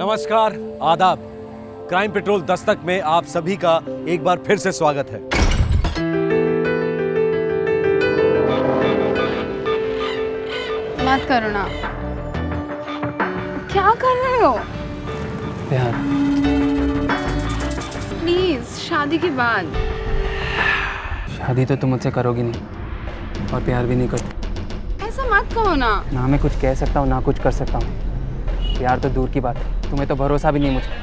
नमस्कार, आदाब। Crime petrol Dastak में आप सभी का एक बार फिर से स्वागत है। मत करो ना। क्या कर रहे हो? प्यार। प्लीज, शादी के बाद। शादी तो तुम मुझसे करोगी नहीं और प्यार भी नहीं करती। ऐसा मत कहो ना। ना मैं कुछ कह सकता हूँ ना कुछ कर सकता हूँ। प्यार तो दूर की बात है, तुम्हें तो भरोसा भी नहीं मुझ पर।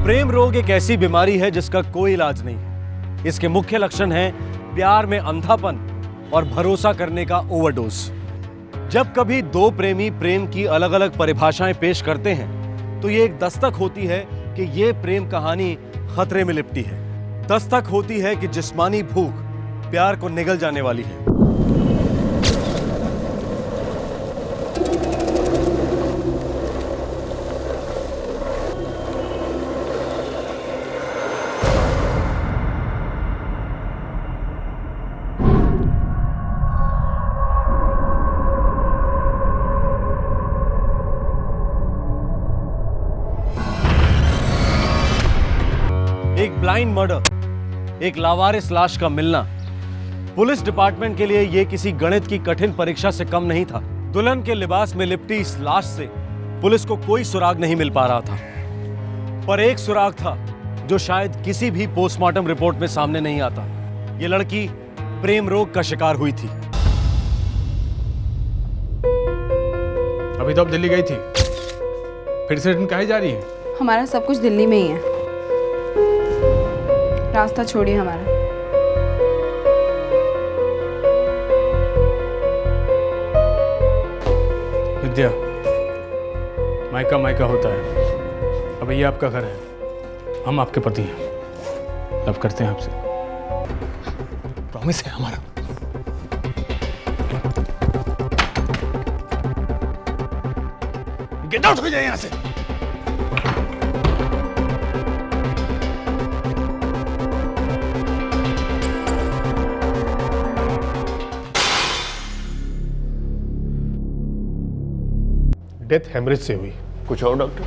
प्रेम रोग एक ऐसी बीमारी है जिसका कोई इलाज नहीं है। इसके मुख्य लक्षण हैं प्यार में अंधापन और भरोसा करने का ओवरडोज। जब कभी दो प्रेमी प्रेम की अलग अलग परिभाषाएं पेश करते हैं तो ये एक दस्तक होती है कि ये प्रेम कहानी खतरे में लिपटी है। दस्तक होती है कि जिस्मानी भूख प्यार को निगल जाने वाली है। एक ब्लाइंड मर्डर, एक लावारिस लाश का मिलना पुलिस डिपार्टमेंट के लिए यह किसी गणित की कठिन परीक्षा से कम नहीं था। दुल्हन के लिबास में लिपटी इस लाश से पुलिस को कोई सुराग नहीं मिल पा रहा था, पर एक सुराग था जो शायद किसी भी पोस्टमार्टम रिपोर्ट में सामने नहीं आता। यह लड़की प्रेम रोग का शिकार हुई थी। अभी तो अब दिल्ली गई थी, फिर से रिटर्न काहे जा रही है? हमारा सब कुछ दिल्ली में ही है। रास्ता छोड़िए हमारा। विद्या, मायका मायका होता है। अब ये आपका घर है, हम आपके पति हैं। लव करते हैं आपसे, प्रॉमिस है हमारा। गेट आउट हो जाए यहां से। डेथ हेमरेज से हुई। कुछ और डॉक्टर?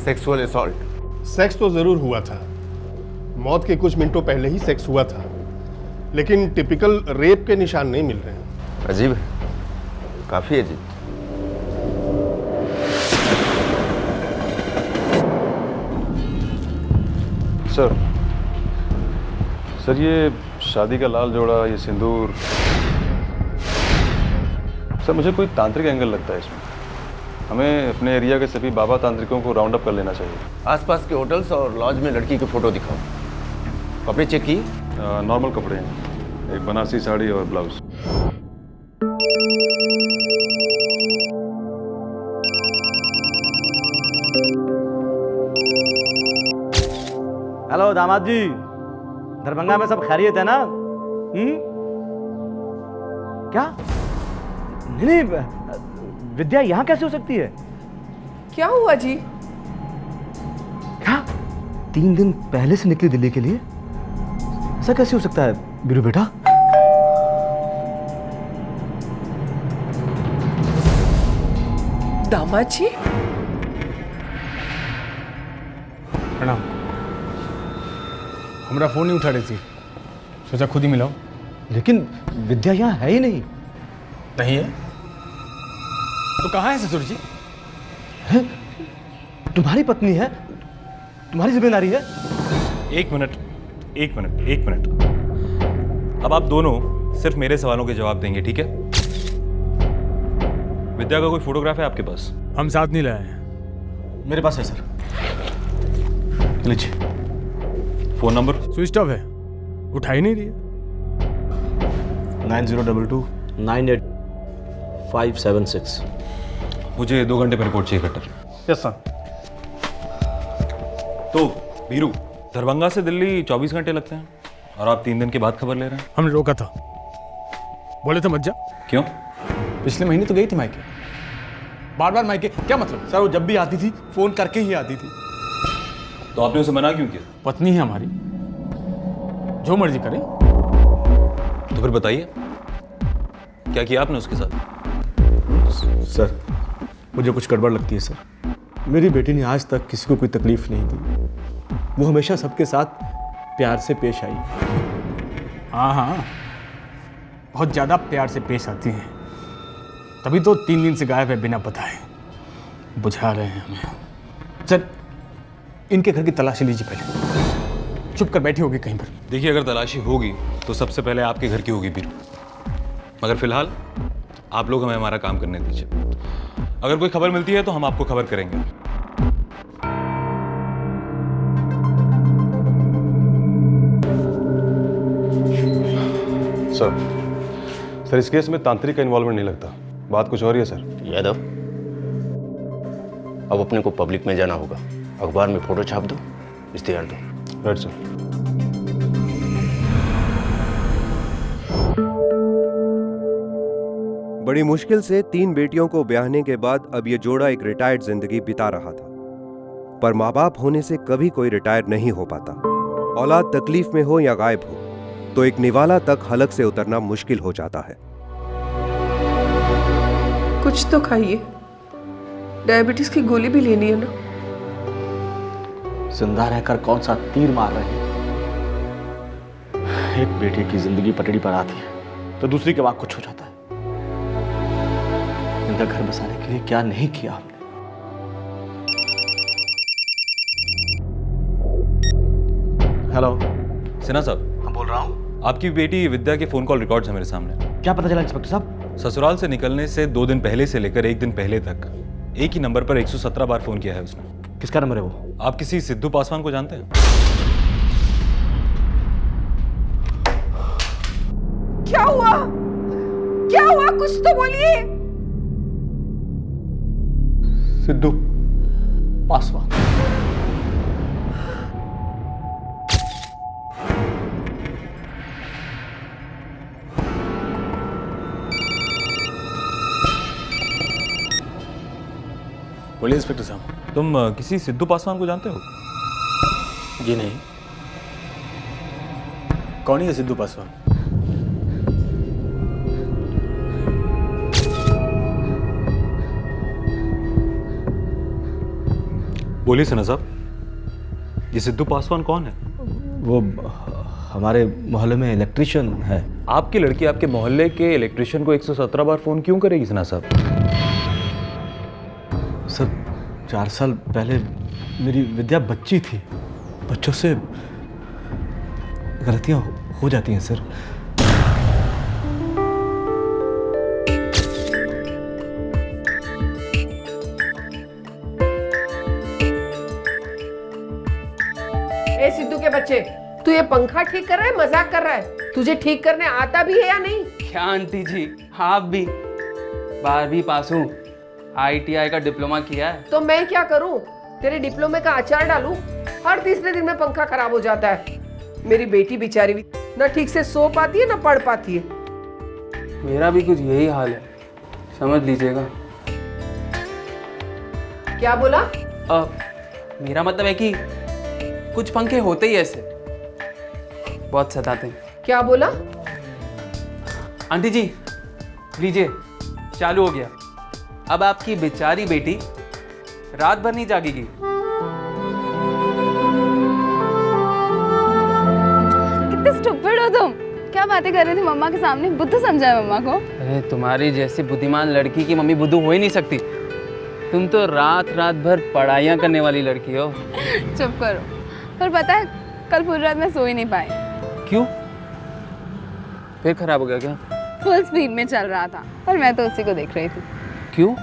Sexual assault? सेक्स तो जरूर हुआ था, मौत के कुछ मिनटों पहले ही सेक्स हुआ था, लेकिन टिपिकल रेप के निशान नहीं मिल रहे हैं। अजीब है, काफी अजीब। सर ये शादी का लाल जोड़ा, ये सिंदूर, सर मुझे कोई तांत्रिक एंगल लगता है इसमें। हमें अपने एरिया के सभी बाबा तांत्रिकों को राउंड अप कर लेना चाहिए। आसपास के होटल्स और लॉज में लड़की की फोटो दिखाओ। कपड़े चेक किए? नॉर्मल कपड़े हैं, एक बनारसी साड़ी और ब्लाउज। हेलो दामाद जी, दरभंगा में सब खैरियत है ना? क्या? नहीं, विद्या यहाँ कैसे हो सकती है? क्या हुआ जी? क्या 3 दिन पहले से निकली दिल्ली के लिए? ऐसा कैसे हो सकता है बीरू बेटा? दामाद जी, प्रणाम। हमारा फोन नहीं उठा रही थी, सोचा खुद ही मिलाओ। लेकिन विद्या यहाँ है ही नहीं। नहीं है तो कहाँ है ससुर जी? है? तुम्हारी पत्नी है, तुम्हारी जिम्मेदारी है। एक मिनट। अब आप दोनों सिर्फ मेरे सवालों के जवाब देंगे, ठीक है? विद्या का कोई फोटोग्राफ है आपके पास? हम साथ नहीं लाए हैं। मेरे पास है सर। लीजिए। Phone number? स्विच ऑफ है, उठा ही नहीं रही है। 9022 98576। मुझे 2 घंटे में रिपोर्ट चाहिए कट्टर। Yes sir. तो वीरू, दरभंगा से दिल्ली 24 घंटे लगते हैं और आप 3 दिन के बाद खबर ले रहे हैं। हमने रोका था, बोले थे मत जा। क्यों? पिछले महीने तो गई थी मायके, बार बार मायके। क्या मतलब? सर वो जब भी आती थी फोन करके ही आती थी। तो आपने उसे मना क्यों किया? पत्नी है हमारी, जो मर्जी करे। तो फिर बताइए, क्या किया आपने उसके साथ? सर, मुझे कुछ गड़बड़ लगती है सर। मेरी बेटी ने आज तक किसी को कोई तकलीफ नहीं दी। वो हमेशा सबके साथ प्यार से पेश आई। हाँ हाँ, बहुत ज़्यादा प्यार से पेश आती हैं, तभी तो 3 दिन से गायब है बिना बताए। बुझा रहे हैं हमें। सर, इनके घर की तलाशी लीजिए पहले। चुप कर बैठी होगी कहीं पर। देखिए, अगर तलाशी होगी तो सबसे पहले आपके घर की होगी बीरू, मगर फिलहाल आप लोग हमें हमारा काम करने दीजिए। अगर कोई खबर मिलती है तो हम आपको खबर करेंगे। सर इस केस में तांत्रिक का इन्वॉल्वमेंट नहीं लगता, बात कुछ और ही है सर। यादव, अब अपने को पब्लिक में जाना होगा। अखबार में फोटो छाप दो, इश्तेहार दो। Right sir. बड़ी मुश्किल से 3 बेटियों को ब्याहने के बाद अब ये जोड़ा एक रिटायर्ड जिंदगी बिता रहा था। पर माँ बाप होने से कभी कोई रिटायर नहीं हो पाता। औलाद तकलीफ में हो या गायब हो तो एक निवाला तक हलक से उतरना मुश्किल हो जाता है। कुछ तो खाइए, डायबिटीज की गोली भी लेनी है ना। जिंदा रहकर कौन सा तीर मार रहे हैं। एक बेटे की जिंदगी पटड़ी पर आती है तो दूसरी के बाद कुछ हो जाता है। इनका घर बसाने के लिए क्या नहीं किया आपने। हेलो सिन्हा साहब, हाँ बोल रहा हूँ। आपकी बेटी विद्या के फोन कॉल रिकॉर्ड्स हैं मेरे सामने। क्या पता चला इंस्पेक्टर साहब? ससुराल से निकलने से 2 दिन पहले से लेकर 1 दिन पहले तक एक ही नंबर पर 117 बार फोन किया है उसने। किसका नंबर है वो? आप किसी सिद्धू पासवान को जानते हैं? क्या हुआ? क्या हुआ? कुछ तो बोलिए। सिद्धू पासवान। बोलिए इंस्पेक्टर साहब। तुम किसी सिद्धू पासवान को जानते हो? जी नहीं। कौन है सिद्धू पासवान? बोलिए सिन्हा साहब, ये सिद्धू पासवान कौन है? वो हमारे मोहल्ले में इलेक्ट्रिशियन है। आपकी लड़की आपके मोहल्ले के इलेक्ट्रिशियन को 117 बार फोन क्यों करेगी सिन्हा साहब? सर 4 साल पहले मेरी विद्या बच्ची थी। बच्चों से गलतियां हो जाती हैं सर। ए सिद्धू के बच्चे, तू ये पंखा ठीक कर रहा है, मजाक कर रहा है? तुझे ठीक करने आता भी है या नहीं? क्या आंटी जी, आप भी 12वीं पास हूँ, ITI का डिप्लोमा किया है। तो मैं क्या करूं? तेरे डिप्लोमे का अचार डालूं? हर तीसरे दिन में पंखा खराब हो जाता है। मेरी बेटी बेचारी भी ना ठीक से सो पाती है ना पढ़ पाती है। मेरा भी कुछ यही हाल है, समझ लीजिएगा। क्या बोला? मेरा मतलब है कि कुछ पंखे होते ही ऐसे बहुत सताते हैं। क्या बोला? आंटी जी लीजिए, चालू हो गया। अब आपकी बेचारी बेटी रात भर नहीं जागेगी। कितने स्टूपिड हो तुम। क्या बातें कर रही थी मम्मा के सामने? बुद्धू समझा है मम्मा को? अरे तुम्हारी जैसी बुद्धिमान लड़की की मम्मी बुद्धू हो ही नहीं सकती। तुम तो रात भर पढ़ाइयाँ करने वाली लड़की हो। चुप करो। पर पता है कल पूरी रात मैं सो ही नहीं पाई। क्यों? फिर खराब हो गया क्या? फुल स्पीड में चल रहा था और मैं तो उसी को देख रही थी। क्यों?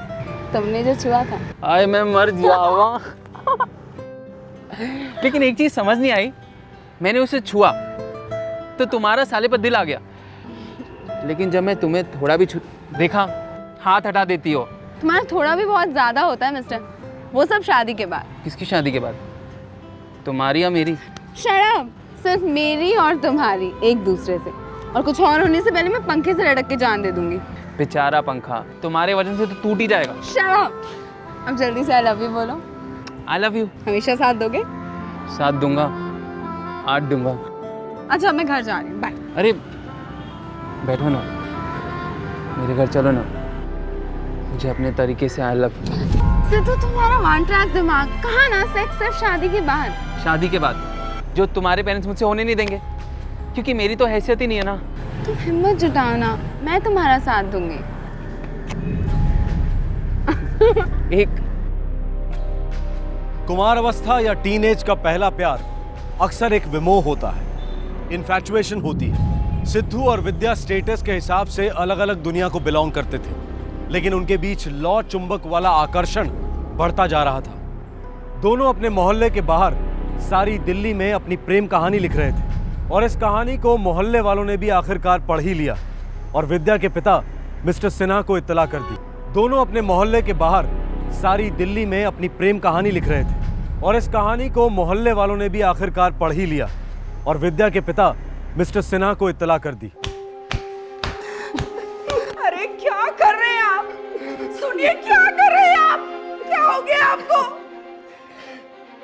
तुमने जो छुआ था। आए मैं मर जावा। लेकिन एक चीज समझ नहीं आई, मैंने उसे छुआ तो तुम्हारा साले पर दिल आ गया, लेकिन जब मैं तुम्हें थोड़ा भी देखा हाथ हटा देती हो। तुम्हारा थोड़ा भी बहुत ज्यादा होता है मिस्टर। वो सब शादी के बाद। किसकी शादी के बाद? तुम्हारी या मेरी? शराब सिर्फ मेरी और तुम्हारी, एक दूसरे से। और कुछ और होने से पहले मैं पंखे से लटक के जान दे दूंगी। बेचारा पंखा तुम्हारे वजन से तो टूट ही जाएगा। शराब। अब जल्दी से आई लव यू बोलो। I love you. हमेशा साथ दोगे? साथ दूंगा, 8 दूंगा। अच्छा मैं घर जा रही हूँ, बाय। अरे बैठो ना, मेरे घर चलो ना, मुझे अपने तरीके से आई लव। सिद्धू तुम्हारा वन ट्रैक दिमाग, कहाँ ना सेक्स सिर्फ शादी के बाद। शादी के बाद जो तुम्हारे पेरेंट्स मुझसे होने नहीं देंगे, क्योंकि मेरी तो हैसियत ही नहीं है ना। तुम हिम्मत जुटाना, मैं तुम्हारा साथ दूंगी। एक कुमार अवस्था या टीनेज का पहला प्यार अक्सर एक विमोह होता है, इन्फैचुएशन होती है। सिद्धू और विद्या स्टेटस के हिसाब से अलग अलग दुनिया को बिलोंग करते थे, लेकिन उनके बीच लौ चुंबक वाला आकर्षण बढ़ता जा रहा था। दोनों अपने मोहल्ले के बाहर सारी दिल्ली में अपनी प्रेम कहानी लिख रहे थे और इस कहानी को मोहल्ले वालों ने भी आखिरकार पढ़ ही लिया और विद्या के पिता मिस्टर सिन्हा को इत्तला कर दी। दोनों अपने मोहल्ले के बाहर सारी दिल्ली में अपनी प्रेम कहानी लिख रहे थे और इस कहानी को मोहल्ले वालों ने भी आखिरकार पढ़ ही लिया और विद्या के पिता मिस्टर सिन्हा को इत्तला कर दी। अरे क्या कर रहे हैं आप? सुनिए, क्या कर रहे हैं आप? क्या हो गया आपको?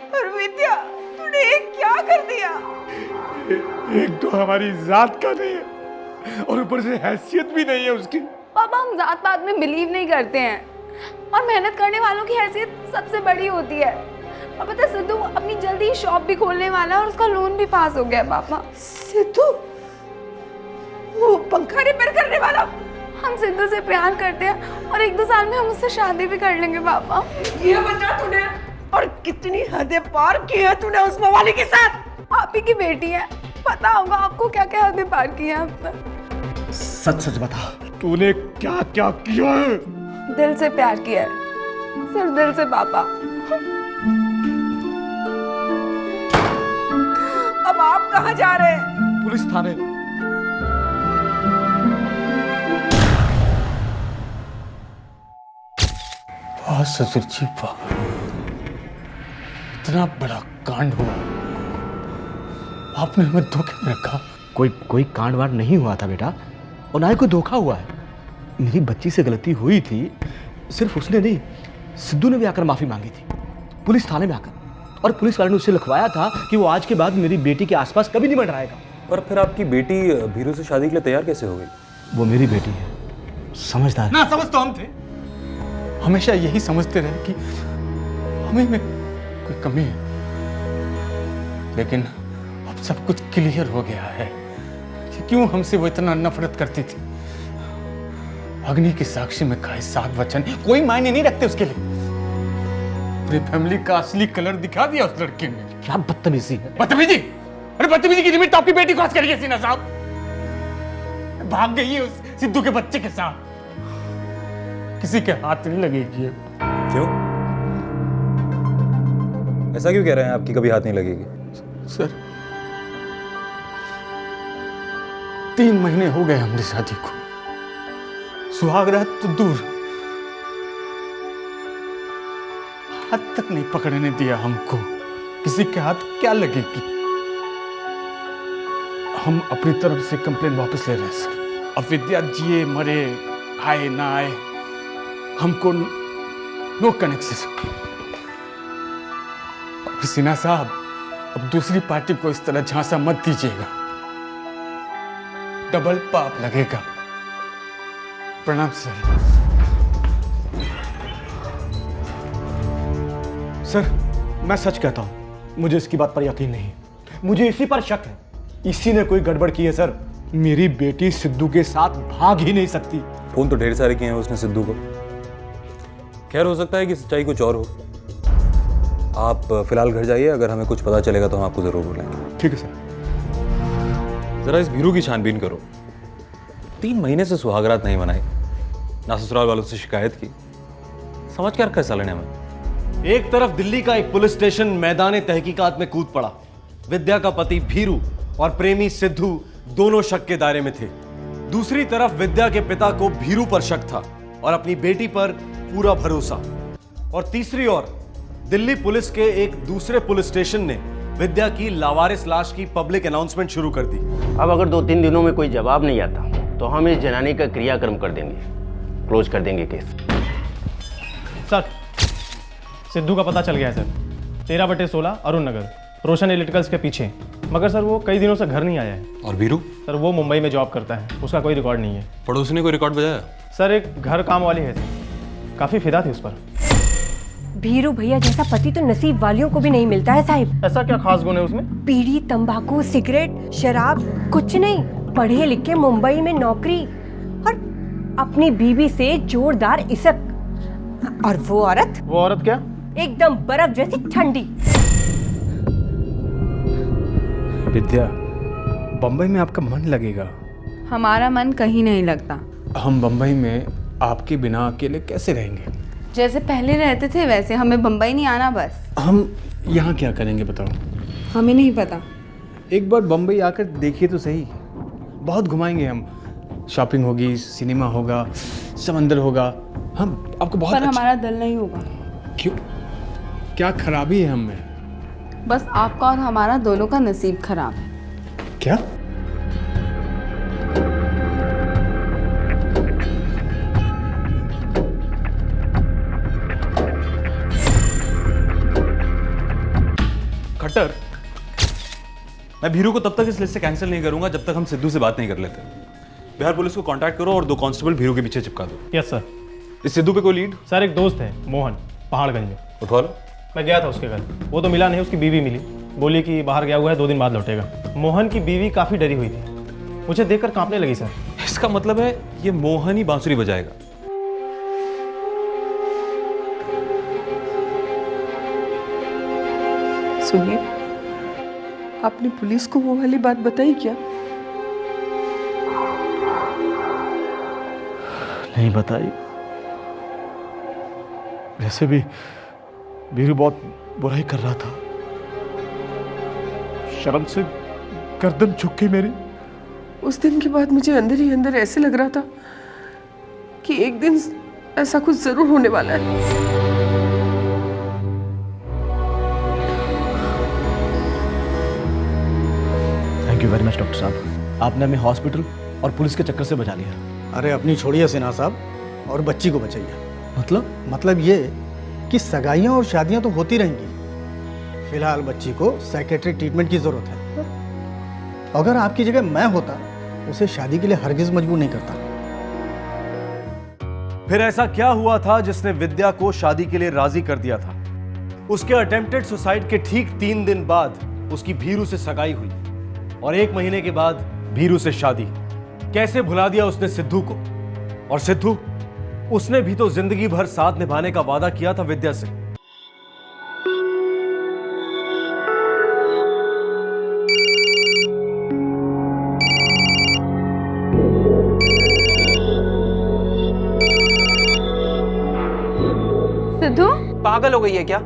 और विद्या, तूने क्या कर दिया? एक तो हमारी जात का नहीं है और ऊपर से हैसियत भी नहीं है उसकी। पापा, हम जात पात में बिलीव नहीं करते हैं और मेहनत करने वालों की हैसियत सबसे बड़ी होती है। और पता है, सिद्धू अपनी जल्दी ही शॉप भी खोलने वाला है और उसका लोन भी पास हो गया। पापा, सिद्धू वो पंखा रिपेयर करने वाला? हम सिद्धू से प्यार करते हैं और 1-2 साल में हम उससे शादी भी कर लेंगे। पापा, ये बता तूने, और कितनी हदें पार की है तूने उस मवाली के साथ? आप ही की बेटी है, पता होगा आपको क्या क्या हदें पार की हैं आपने। सच सच बता, तूने क्या क्या किया है? दिल से प्यार किया है, सिर्फ दिल से। पापा, अब आप कहाँ जा रहे हैं? पुलिस थाने। वाह ससुर जी वाह, इतना बड़ा कांड हुआ, आपने हमें धोखे में रखा। कोई कांड वांड नहीं हुआ था बेटा, और ना ही कोई धोखा हुआ है। मेरी बच्ची से गलती हुई थी, सिर्फ उसने नहीं, सिद्धू ने भी आकर माफी मांगी थी पुलिस थाने में आकर, और पुलिस वाले ने उससे लिखवाया था कि वो आज के बाद मेरी बेटी के आसपास कभी नहीं मंडराएगा। और फिर आपकी बेटी भीरू से शादी के लिए तैयार कैसे हो गई? वो मेरी बेटी है, समझदार। ना समझ तो हम थे, हमेशा यही समझते रहे कि हमें में कोई कमी है, लेकिन अब सब कुछ क्लियर हो गया है कि क्यों हमसे वो इतना नफरत करती थी। अग्नि की साक्षी में कहे 7 वचन कोई मायने नहीं रखते उसके लिए। पूरी फैमिली का असली कलर दिखा दिया उस लड़के ने। क्या बदतमीजी है। बदतमीजी? अरे बदतमीजी की लिमिट तो आपकी बेटी क्रॉस करिए सीना साहब। भाग गई है उस सिद्धू के बच्चे के साथ, किसी के हाथ नहीं लगेगी। क्यों? ऐसा क्यों कह रहे हैं आपकी कभी हाथ नहीं लगेगी? सर, 3 महीने हो गए हमारी शादी को, सुहागरात तो दूर, हाथ तक नहीं पकड़ने दिया हमको। किसी के हाथ क्या लगेगी? हम अपनी तरफ से कंप्लेन वापस ले रहे हैं सर। अब विद्या जिए मरे, आए ना आए, हमको नो कनेक्शन। सिन्हा साहब, अब दूसरी पार्टी को इस तरह झांसा मत दीजिएगा, डबल पाप लगेगा। प्रणाम सर। सर, मैं सच कहता हूं, मुझे इसकी बात पर यकीन नहीं, मुझे इसी पर शक है। इसी ने कोई गड़बड़ की है सर। मेरी बेटी सिद्धू के साथ भाग ही नहीं सकती। फोन तो ढेर सारे किए हैं उसने सिद्धू को। खैर, हो सकता है कि सच्चाई कुछ और हो। आप फिलहाल घर जाइए, अगर हमें कुछ पता चलेगा तो हम आपको जरूर बोलेंगे। ठीक है सर। जरा इस भीरू की छानबीन करो। 3 महीने से सुहागरात नहीं मनाई, ना ससुराल वालों से शिकायत की, समझ क्या रखा है साले ने हमें। एक तरफ दिल्ली का एक पुलिस स्टेशन मैदान तहकीकात में कूद पड़ा। विद्या का पति भीरू और प्रेमी सिद्धू दोनों शक के दायरे में थे। दूसरी तरफ विद्या के पिता को भीरू पर शक था और अपनी बेटी पर पूरा भरोसा। और तीसरी ओर दिल्ली पुलिस के एक दूसरे पुलिस स्टेशन ने विद्या की लावारिस लाश की पब्लिक अनाउंसमेंट शुरू कर दी। अब अगर 2-3 दिनों में कोई जवाब नहीं आता तो हम इस जनानी का क्रियाक्रम कर देंगे, क्लोज कर देंगे केस। सर, सिद्धू का पता चल गया है सर। 13/16 अरुण नगर, रोशन इलेक्ट्रिकल्स के पीछे। मगर सर वो कई दिनों से घर नहीं आया है। और वीरू? सर वो मुंबई में जॉब करता है, उसका कोई रिकॉर्ड नहीं है। पड़ोसी ने कोई रिकॉर्ड बजाया? सर एक घर काम वाली है सर। काफ़ी फिदा थी उस पर। भीरू भैया जैसा पति तो नसीब वालियों को भी नहीं मिलता है साहिब। ऐसा क्या खास गुण है उसमें? बीड़ी, तंबाकू, सिगरेट, शराब कुछ नहीं, पढ़े लिखे मुंबई में नौकरी और अपनी बीवी से जोरदार इज्जत। और वो औरत? वो औरत क्या? एकदम बर्फ जैसी ठंडी। विद्या, बम्बई में आपका मन लगेगा? हमारा मन कहीं नहीं लगता। हम बम्बई में आपके बिना अकेले कैसे रहेंगे? जैसे पहले रहते थे वैसे, हमें बम्बई नहीं आना बस। हम यहाँ क्या करेंगे बताओ? हमें नहीं पता। एक बार बम्बई आकर देखिए तो सही, बहुत घुमाएंगे हम। शॉपिंग होगी, सिनेमा होगा, समंदर होगा, हम आपको बहुत पर हमारा दिल नहीं होगा। क्यों? क्या खराबी है हम में? बस आपका और हमारा दोनों का नसीब खराब है। क्या? खट्टर, मैं भीरू को तब तक इस लिस्ट से कैंसिल नहीं करूंगा जब तक हम सिद्धू से बात नहीं कर लेते। बिहार पुलिस को कांटेक्ट करो और 2 कांस्टेबल भीरू के पीछे चिपका दो। Yes sir. इस सिद्धू पे कोई लीड? सर एक दोस्त है मोहन, पहाड़गंज में। उठवा लो। मैं गया था उसके घर, वो तो मिला नहीं, उसकी बीवी मिली, बोली कि बाहर गया हुआ है, 2 दिन बाद लौटेगा। मोहन की बीवी काफ़ी डरी हुई थी, मुझे देखकर कांपने लगी सर। इसका मतलब है ये मोहन ही बांसुरी बजाएगा। सुनिए, आपने पुलिस को वो वाली बात बताई क्या? नहीं बताई। वैसे भी वीरू बहुत बुराई कर रहा था, शर्म से गर्दन झुक गई मेरी। उस दिन के बाद मुझे अंदर ही अंदर ऐसे लग रहा था कि एक दिन ऐसा कुछ जरूर होने वाला है। Thank you very much doctor साहब, आपने हमें हॉस्पिटल और पुलिस के चक्कर से बचा लिया। अरे अपनी छोड़िए सिन्हा साहब और बच्ची को बचाइए। मतलब ये कि सगाइयाँ और शादियाँ तो होती रहेंगी, फिलहाल बच्ची को साइकेट्रिक ट्रीटमेंट की ज़रूरत है। अगर आपकी जगह मैं होता उसे शादी के लिए हरगिज़ मजबूर नहीं करता। फिर ऐसा क्या हुआ था जिसने विद्या को शादी के लिए राजी कर दिया था? उसके अटेम्प्टेड सुसाइड के ठीक 3 दिन बाद उसकी भीरू से सगाई हुई और 1 महीने के बाद भीरू से शादी। कैसे भुला दिया उसने सिद्धू को? और सिद्धू, उसने भी तो जिंदगी भर साथ निभाने का वादा किया था विद्या से। सिद्धू, पागल हो गई है क्या?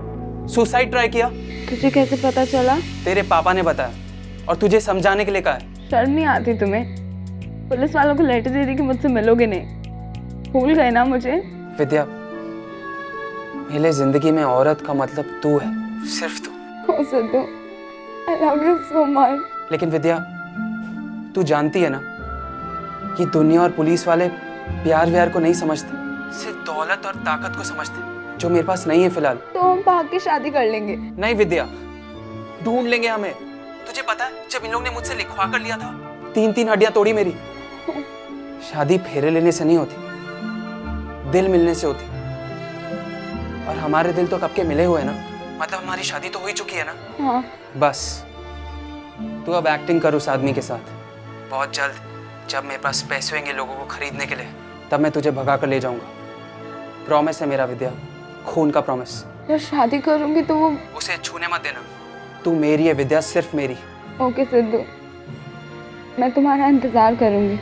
सुसाइड ट्राई किया? तुझे कैसे पता चला? तेरे पापा ने बताया और तुझे समझाने के लिए कहा है। शर्म नहीं आती तुम्हें? पुलिस वालों को लेटर दे दी कि मुझसे मिलोगे नहीं। भूल गए ना मुझे? विद्या, मेरे जिंदगी में औरत का मतलब तू है, सिर्फ तू। ओ Sidhu, I love you so much। लेकिन विद्या, तू जानती है ना कि दुनिया और पुलिस वाले प्यार व्यार को नहीं समझते, सिर्फ दौलत और ताकत को समझते, जो मेरे पास नहीं है फिलहाल। तो हम भाग के शादी कर लेंगे। नहीं विद्या, ढूंढ लेंगे हमें। तुझे पता है जब इन लोग ने मुझसे लिखवा कर लिया था, 3-3 हड्डियां तोड़ी मेरी। शादी फेरे लेने से नहीं होती, दिल मिलने से होती। और हमारे दिल तो कब के मिले हुए ना, मतलब हमारी शादी तो हो ही चुकी है ना। हाँ। बस तू अब एक्टिंग कर उस आदमी के साथ। बहुत जल्द जब मेरे पास पैसे होंगे लोगों को खरीदने के लिए, तब मैं तुझे भगा कर ले जाऊंगा। प्रॉमिस है मेरा विद्या, खून का प्रॉमिस। जब शादी करूंगी तो वो उसे छूने मत देना। तू मेरी है विद्या, सिर्फ मेरी। ओके सिद्धू, मैं तुम्हारा इंतजार करूंगी।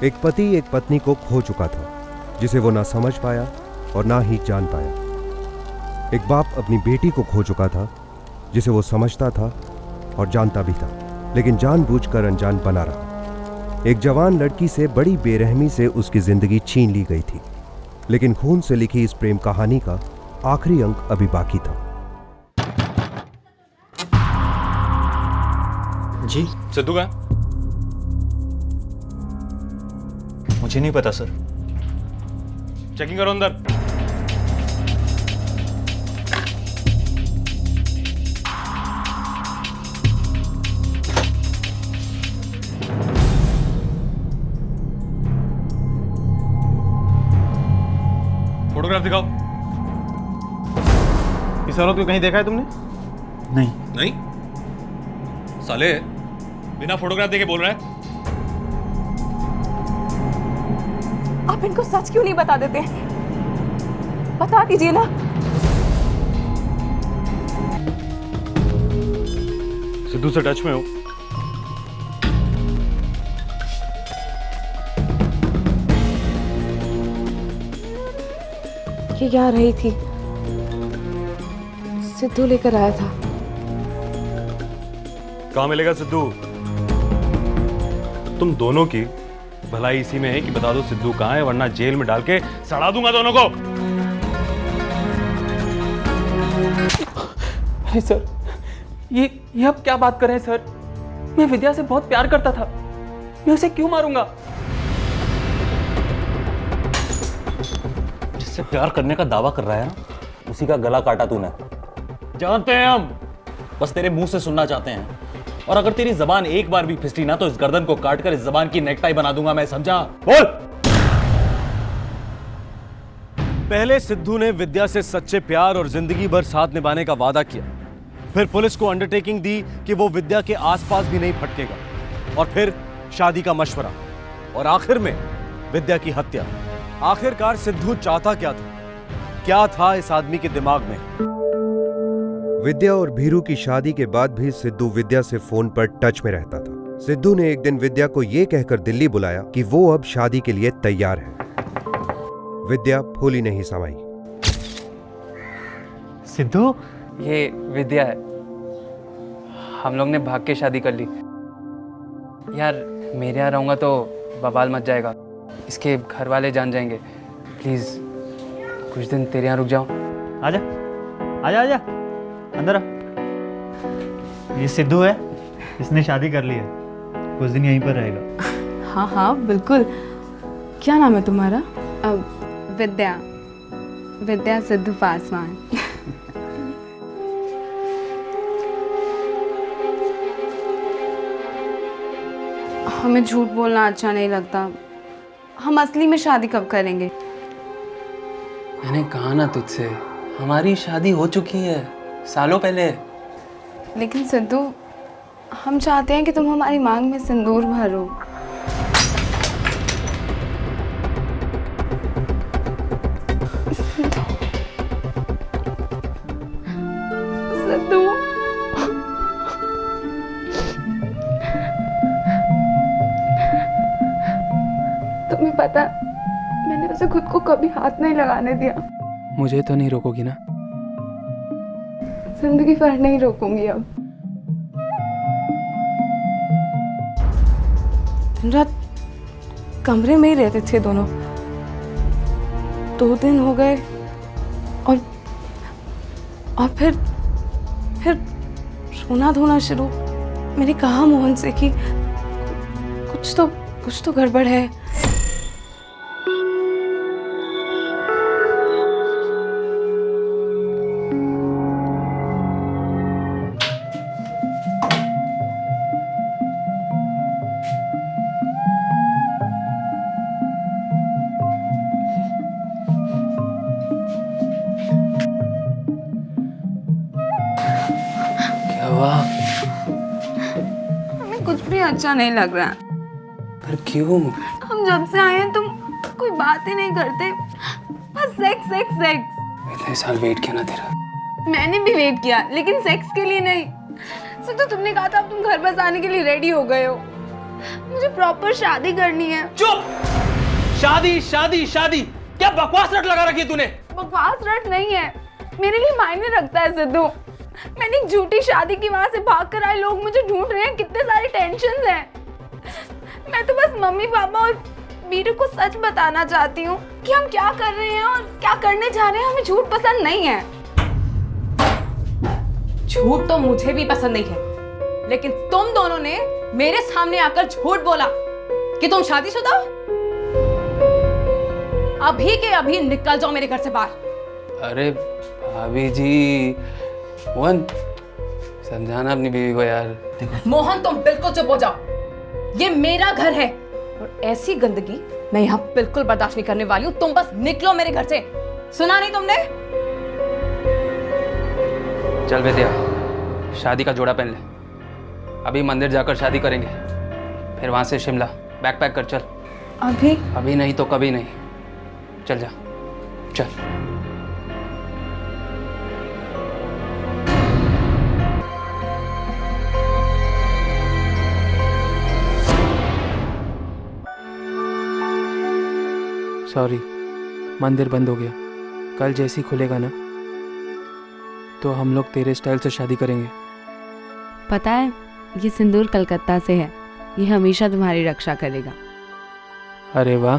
एक पति एक पत्नी को खो चुका था, जिसे वो ना समझ पाया और ना ही जान पाया। एक बाप अपनी बेटी को खो चुका था, जिसे वो समझता था और जानता भी था, लेकिन जानबूझकर अनजान बना रहा। एक जवान लड़की से बड़ी बेरहमी से उसकी जिंदगी छीन ली गई थी, लेकिन खून से लिखी इस प्रेम कहानी का आखिरी अंक अभी बाकी था। जी सिद्धू का मुझे नहीं पता सर। चेकिंग करो अंदर। फोटोग्राफ दिखाओ। इस औरत को कहीं देखा है तुमने? नहीं साले, बिना फोटोग्राफ देके बोल रहा है। आप इनको सच क्यों नहीं बता देते? बता दीजिए ना। सिद्धू से टच में हो? ये यहाँ रही थी, सिद्धू लेकर आया था। कहाँ मिलेगा सिद्धू? तुम दोनों की भलाई इसी में है कि बता दो सिद्धू कहाँ है, वरना जेल में डाल के सड़ा दूंगा दोनों को। अरे सर, ये आप क्या बात कर रहे हैं सर? मैं विद्या से बहुत प्यार करता था, मैं उसे क्यों मारूंगा? जिससे प्यार करने का दावा कर रहा है ना, उसी का गला काटा तूने। जानते हैं हम, बस तेरे मुंह से सुनना चाहते हैं। और अगर तेरी जबान एक बार भी फिसली ना तो इस गर्दन को काटकर इस जबान की नेकटाई बना दूंगा मैं, समझा? बोल। पहले सिद्धू ने विद्या से सच्चे प्यार और जिंदगी भर साथ निभाने का वादा किया, फिर पुलिस को अंडरटेकिंग दी कि वो विद्या के आसपास भी नहीं फटकेगा, और फिर शादी का मशवरा, और आखिर में विद्या की हत्या। आखिरकार सिद्धू चाहता क्या था? क्या था इस आदमी के दिमाग में? विद्या और भीरू की शादी के बाद भी सिद्धू विद्या से फोन पर टच में रहता था। सिद्धू ने एक दिन विद्या को यह कहकर दिल्ली बुलाया कि वो अब शादी के लिए तैयार है। विद्या फूली नहीं समाई। सिद्धू, ये विद्या है। हम लोग ने भाग के शादी कर ली। यार, मेरे यहाँ रहूंगा तो बवाल मच जाएगा, इसके घर वाले जान जाएंगे। प्लीज कुछ दिन तेरे यहाँ रुक जाओ। आजा आजा आजा, अंदर आ। ये सिद्धू है, इसने शादी कर ली है, कुछ दिन यहीं पर रहेगा। हाँ हाँ बिल्कुल। क्या नाम है तुम्हारा? विद्या। विद्या सिद्धू पासवान। हमें झूठ बोलना अच्छा नहीं लगता। हम असली में शादी कब करेंगे? मैंने कहा ना तुझसे, हमारी शादी हो चुकी है सालों पहले। लेकिन सिद्धू, हम चाहते हैं कि तुम हमारी मांग में सिंदूर भरो। सिद्धू, तुम्हें पता, मैंने उसे खुद को कभी हाथ नहीं लगाने दिया। मुझे तो नहीं रोकोगी ना? जिंदगी भर नहीं रोकूंगी अब। दिन रात कमरे में ही रहते थे दोनों। 2 दिन हो गए और फिर रोना धोना शुरू। मैंने कहा मोहन से कि कुछ तो गड़बड़ है। हमें कुछ भी अच्छा नहीं लग रहा। पर क्यों? हम जब से आए हैं तुम कोई बात ही नहीं करते, बस सेक्स सेक्स सेक्स। इतने साल वेट किया ना तेरा। मैंने भी वेट किया, लेकिन सेक्स के लिए नहीं। सिद्धू, तुमने कहा था अब तुम घर बसाने के लिए रेडी हो गए हो। मुझे प्रॉपर शादी करनी है। चुप! शादी शादी शादी, क्या बकवास रट लगा रखी है तूने? बकवास रट नहीं है, मेरे लिए मायने रखता है सिद्धू। मैंने एक झूठी शादी की, वहां से भाग कर आए लोग मुझे ढूंढ रहे हैं, कितने सारे टेंशन हैं। मैं तो बस मम्मी पापा और बीरू को सच बताना चाहती हूँ कि हम क्या कर रहे हैं और क्या करने जा रहे हैं। हमें झूठ पसंद नहीं है। झूठ तो मुझे भी पसंद नहीं है, लेकिन तुम दोनों ने मेरे सामने आकर झूठ बोला कि तुम शादीशुदा हो। अभी के अभी निकल जाओ मेरे घर से बाहर। अरे भाभी जी, मोहन समझाना अपनी बीवी को यार। मोहन तुम बिल्कुल चुप हो जाओ, ये मेरा घर है और ऐसी गंदगी मैं यहाँ बिल्कुल बर्दाश्त नहीं करने वाली हूँ। तुम बस निकलो मेरे घर से, सुना नहीं तुमने? चल विद्या, शादी का जोड़ा पहन ले, अभी मंदिर जाकर शादी करेंगे, फिर वहां से शिमला। बैग पैक कर, चल। अभी नहीं तो कभी नहीं, चल जा, चल। सॉरी, मंदिर बंद हो गया। कल जैसे ही खुलेगा ना तो हम लोग तेरे स्टाइल से शादी करेंगे। पता है, ये सिंदूर कलकत्ता से है, ये हमेशा तुम्हारी रक्षा करेगा। अरे वाह,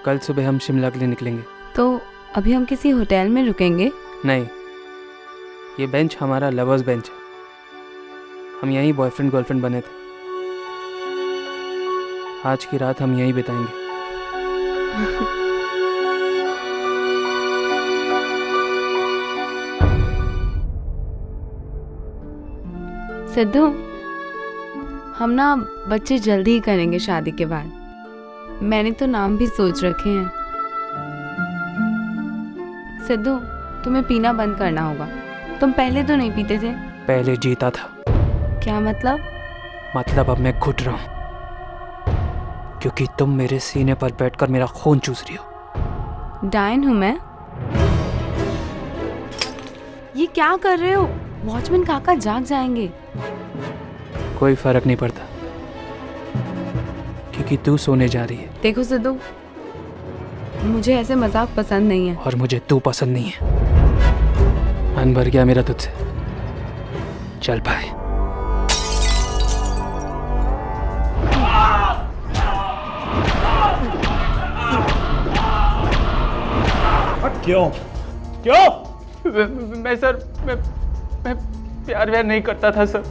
कल सुबह हम शिमला के लिए निकलेंगे। तो अभी हम किसी होटल में रुकेंगे? नहीं, ये बेंच हमारा लवर्स बेंच है, हम यहीं बॉयफ्रेंड गर्लफ्रेंड बने थे। आज की रात हम यहीं बिताएंगे। सिद्धू, हम ना बच्चे जल्दी ही करेंगे शादी के बाद। मैंने तो नाम भी सोच रखे हैं। सिद्धू, तुम्हें पीना बंद करना होगा। तुम पहले तो नहीं पीते थे। पहले जीता था। क्या मतलब? मतलब अब मैं घुट रहा हूं, क्योंकि तुम मेरे सीने पर बैठकर मेरा खून चूस रही हो। डायन हूं मैं? ये क्या कर रहे हो? वॉचमैन काका जाग जाएंगे। कोई फर्क नहीं पड़ता, क्योंकि तू सोने जा रही है। देखो सिद्धू, मुझे ऐसे मजाक पसंद नहीं है। और मुझे तू पसंद नहीं है। मन भर गया मेरा तुझसे। चल भाई। क्यों? क्यों? मैं सर, मैं प्यार व्यार नहीं करता था सर,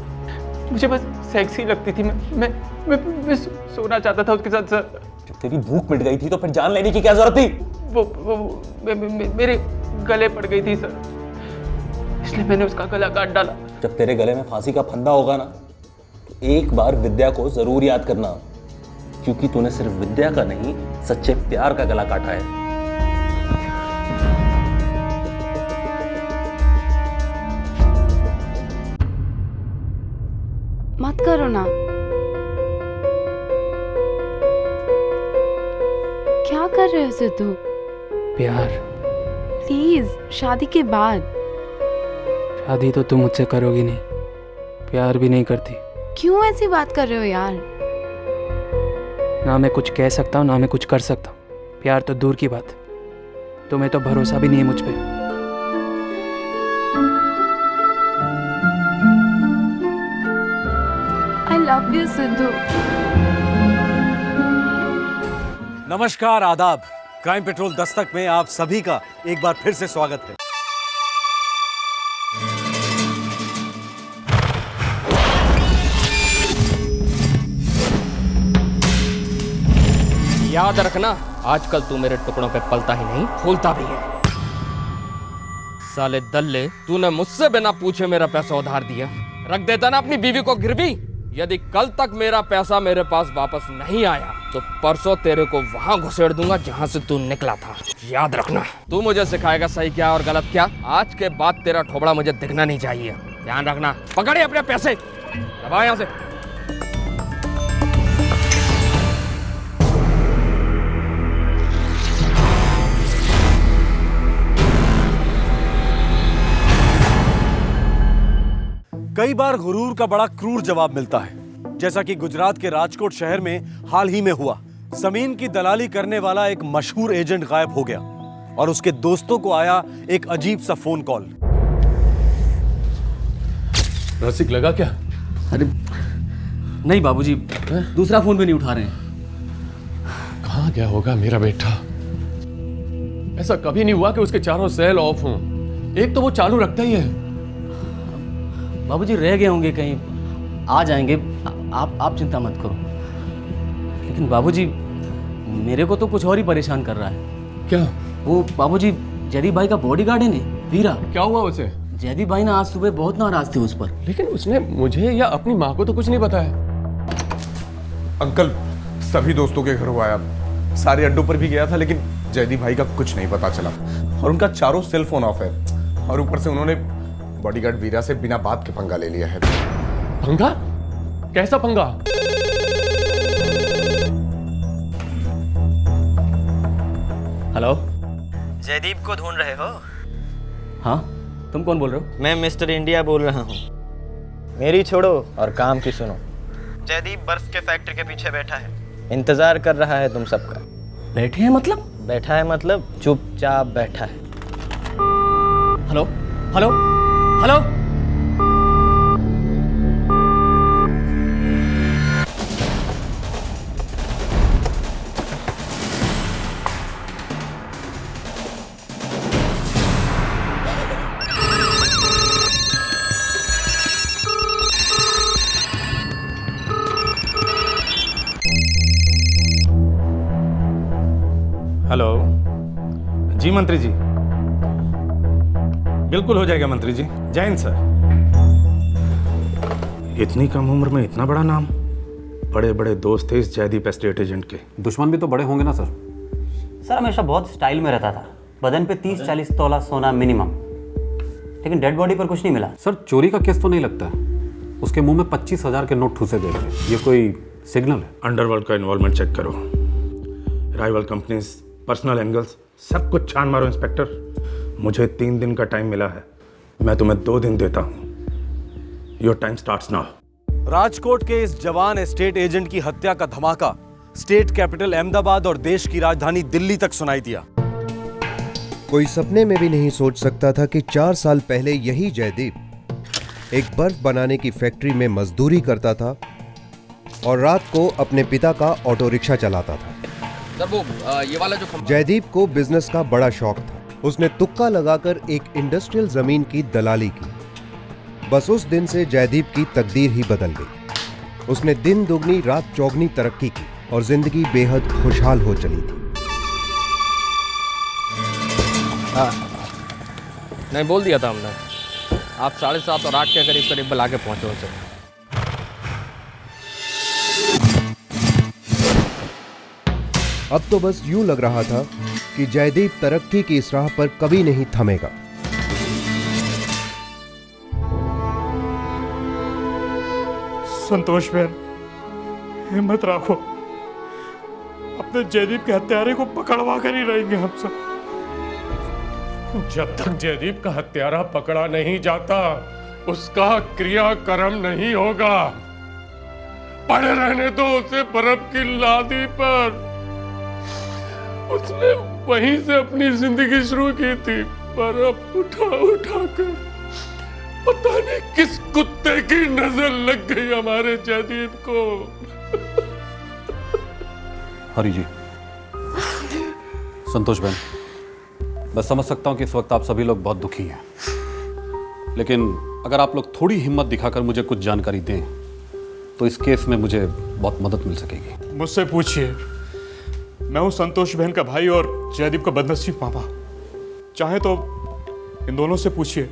मुझे बस सेक्सी लगती थी। मैं सोना चाहता था उसके साथ सर। जब तेरी भूख मिट गई थी तो फिर जान लेने की क्या जरूरत थी? वो मेरे गले पड़ गई थी सर, इसलिए मैंने उसका गला काट डाला। जब तेरे गले में फांसी का फंदा होगा ना, तो एक बार विद्या को जरूर याद करना, क्योंकि तूने सिर्फ विद्या का नहीं, सच्चे प्यार का गला काटा है। मत करो ना। क्या कर रहे हो सिद्धू? प्यार। प्लीज, शादी के बाद। शादी तो तुम मुझसे करोगी नहीं, प्यार भी नहीं करती। क्यों ऐसी बात कर रहे हो यार? ना मैं कुछ कह सकता हूँ, ना मैं कुछ कर सकता हूँ। प्यार तो दूर की बात, तुम्हें तो भरोसा भी नहीं है मुझ पे। I love you, Sidhu. नमस्कार, आदाब। क्राइम पेट्रोल दस्तक में आप सभी का एक बार फिर से स्वागत है। याद रखना, आजकल तू मेरे टुकड़ों पे पलता ही नहीं, फूलता भी है। साले दल्ले, तूने मुझसे बिना पूछे मेरा पैसा उधार दिया। रख देता ना अपनी बीवी को गिरवी। यदि कल तक मेरा पैसा मेरे पास वापस नहीं आया तो परसों तेरे को वहां घुसेड़ दूंगा जहां से तू निकला था। याद रखना, तू मुझे सिखाएगा सही क्या और गलत क्या। आज के बाद तेरा ठोबड़ा मुझे दिखना नहीं चाहिए। ध्यान रखना। पकड़े अपने पैसे, दबा यहां से। कई बार गुरूर का बड़ा क्रूर जवाब मिलता है, जैसा कि गुजरात के राजकोट शहर में हाल ही में हुआ। जमीन की दलाली करने वाला एक मशहूर एजेंट गायब हो गया और उसके दोस्तों को आया एक अजीब सा फोन कॉल। रसिक लगा क्या? अरे नहीं बाबूजी, दूसरा फोन भी नहीं उठा रहे हैं। कहाँ गया होगा मेरा बेटा? ऐसा कभी नहीं हुआ कि उसके चारों सेल ऑफ हों। एक तो वो चालू रखता ही है। बाबूजी रह गए होंगे कहीं, आ जाएंगे। आप चिंता मत करो। लेकिन बाबूजी, मेरे को तो कुछ और ही परेशान कर रहा है। क्या? वो बाबूजी जयदीप भाई का बॉडीगार्ड है ना, वीरा। क्या हुआ उसे? जयदीप भाई ना आज सुबह बहुत नाराज थे उस पर। लेकिन उसने मुझे या अपनी माँ को तो कुछ नहीं बताया। अंकल सभी दोस्तों के घर हुआ है, सारे अड्डों पर भी गया था, लेकिन जयदीप भाई का कुछ नहीं पता चला और उनका चारों सेल फोन ऑफ है और ऊपर से उन्होंने बॉडीगार्ड वीरा से बिना बात के पंगा ले लिया है। पंगा? कैसा पंगा? हेलो, जयदीप को ढूंढ रहे हो? हाँ, तुम कौन बोल रहे हो? मैं मिस्टर इंडिया बोल रहा हूँ। मेरी छोड़ो और काम की सुनो। जयदीप बर्फ के फैक्ट्री के पीछे बैठा है, इंतजार कर रहा है तुम सबका। बैठे हैं मतलब? बैठा है मतलब चुपचाप बैठा है। Hello hello hello. हेलो जी मंत्री जी, बिल्कुल हो जाएगा मंत्री जी। जय हिंद सर। इतनी कम उम्र में इतना बड़ा नाम, बड़े बड़े दोस्त थे इस जयदीप एस्टेट एजेंट के। दुश्मन भी तो बड़े होंगे ना सर? सर हमेशा बहुत स्टाइल में रहता था, बदन पे 30-40 तोला सोना मिनिमम, लेकिन डेड बॉडी पर कुछ नहीं मिला। सर चोरी का केस तो नहीं लगता है, उसके मुंह में 25,000 के नोट ठूसे गए थे, ये कोई सिग्नल है? अंडरवर्ल्ड का इन्वॉल्वमेंट चेक करो, राइवल कंपनीज, पर्सनल एंगल्स, सब कुछ छान मारो इंस्पेक्टर। मुझे 3 दिन का टाइम मिला है, मैं तुम्हें 2 दिन देता हूं। Your time starts now. Rajkot के इस जवान एस्टेट एजेंट की हत्या का धमाका स्टेट कैपिटल अहमदाबाद और देश की राजधानी दिल्ली तक सुनाई दिया। कोई सपने में भी नहीं सोच सकता था कि 4 साल पहले यही जयदीप एक बर्फ बनाने की फैक्ट्री में मजदूरी करता था और रात को अपने पिता का ऑटो रिक्शा चलाता था। सर वो ये वाला जो जयदीप को बिजनेस का बड़ा शौक था। उसने तुक्का लगाकर एक इंडस्ट्रियल जमीन की दलाली की। बस उस दिन से जयदीप की तकदीर ही बदल गई। उसने दिन दुगनी रात चौगनी तरक्की की और जिंदगी बेहद खुशहाल हो चली थी। नहीं, बोल दिया था हमने, आप 7:30 और 8 के करीब बुला के पहुंचो उसे। अब तो बस यूं लग रहा था कि जयदीप तरक्की की इस राह पर कभी नहीं थमेगा। संतोष बहन, हिम्मत रखो, अपने जयदीप के हत्यारे को पकड़वा कर ही रहेंगे हम सब। जब तक जयदीप का हत्यारा पकड़ा नहीं जाता, उसका क्रियाक्रम नहीं होगा। पड़े रहने दो उसे बर्फ की लादी पर। उसने वहीं से अपनी जिंदगी शुरू की थी, बर्फ उठा उठा कर। पता नहीं किस कुत्ते की नजर लग गई हमारे जयदीप को। हरी जी, संतोष बहन, मैं समझ सकता हूं कि इस वक्त आप सभी लोग बहुत दुखी हैं, लेकिन अगर आप लोग थोड़ी हिम्मत दिखाकर मुझे कुछ जानकारी दें तो इस केस में मुझे बहुत मदद मिल सकेगी। मुझसे पूछिए, मैं हूं संतोष बहन का भाई और जयदीप का बदनसीब मामा। चाहे तो इन दोनों से पूछिए,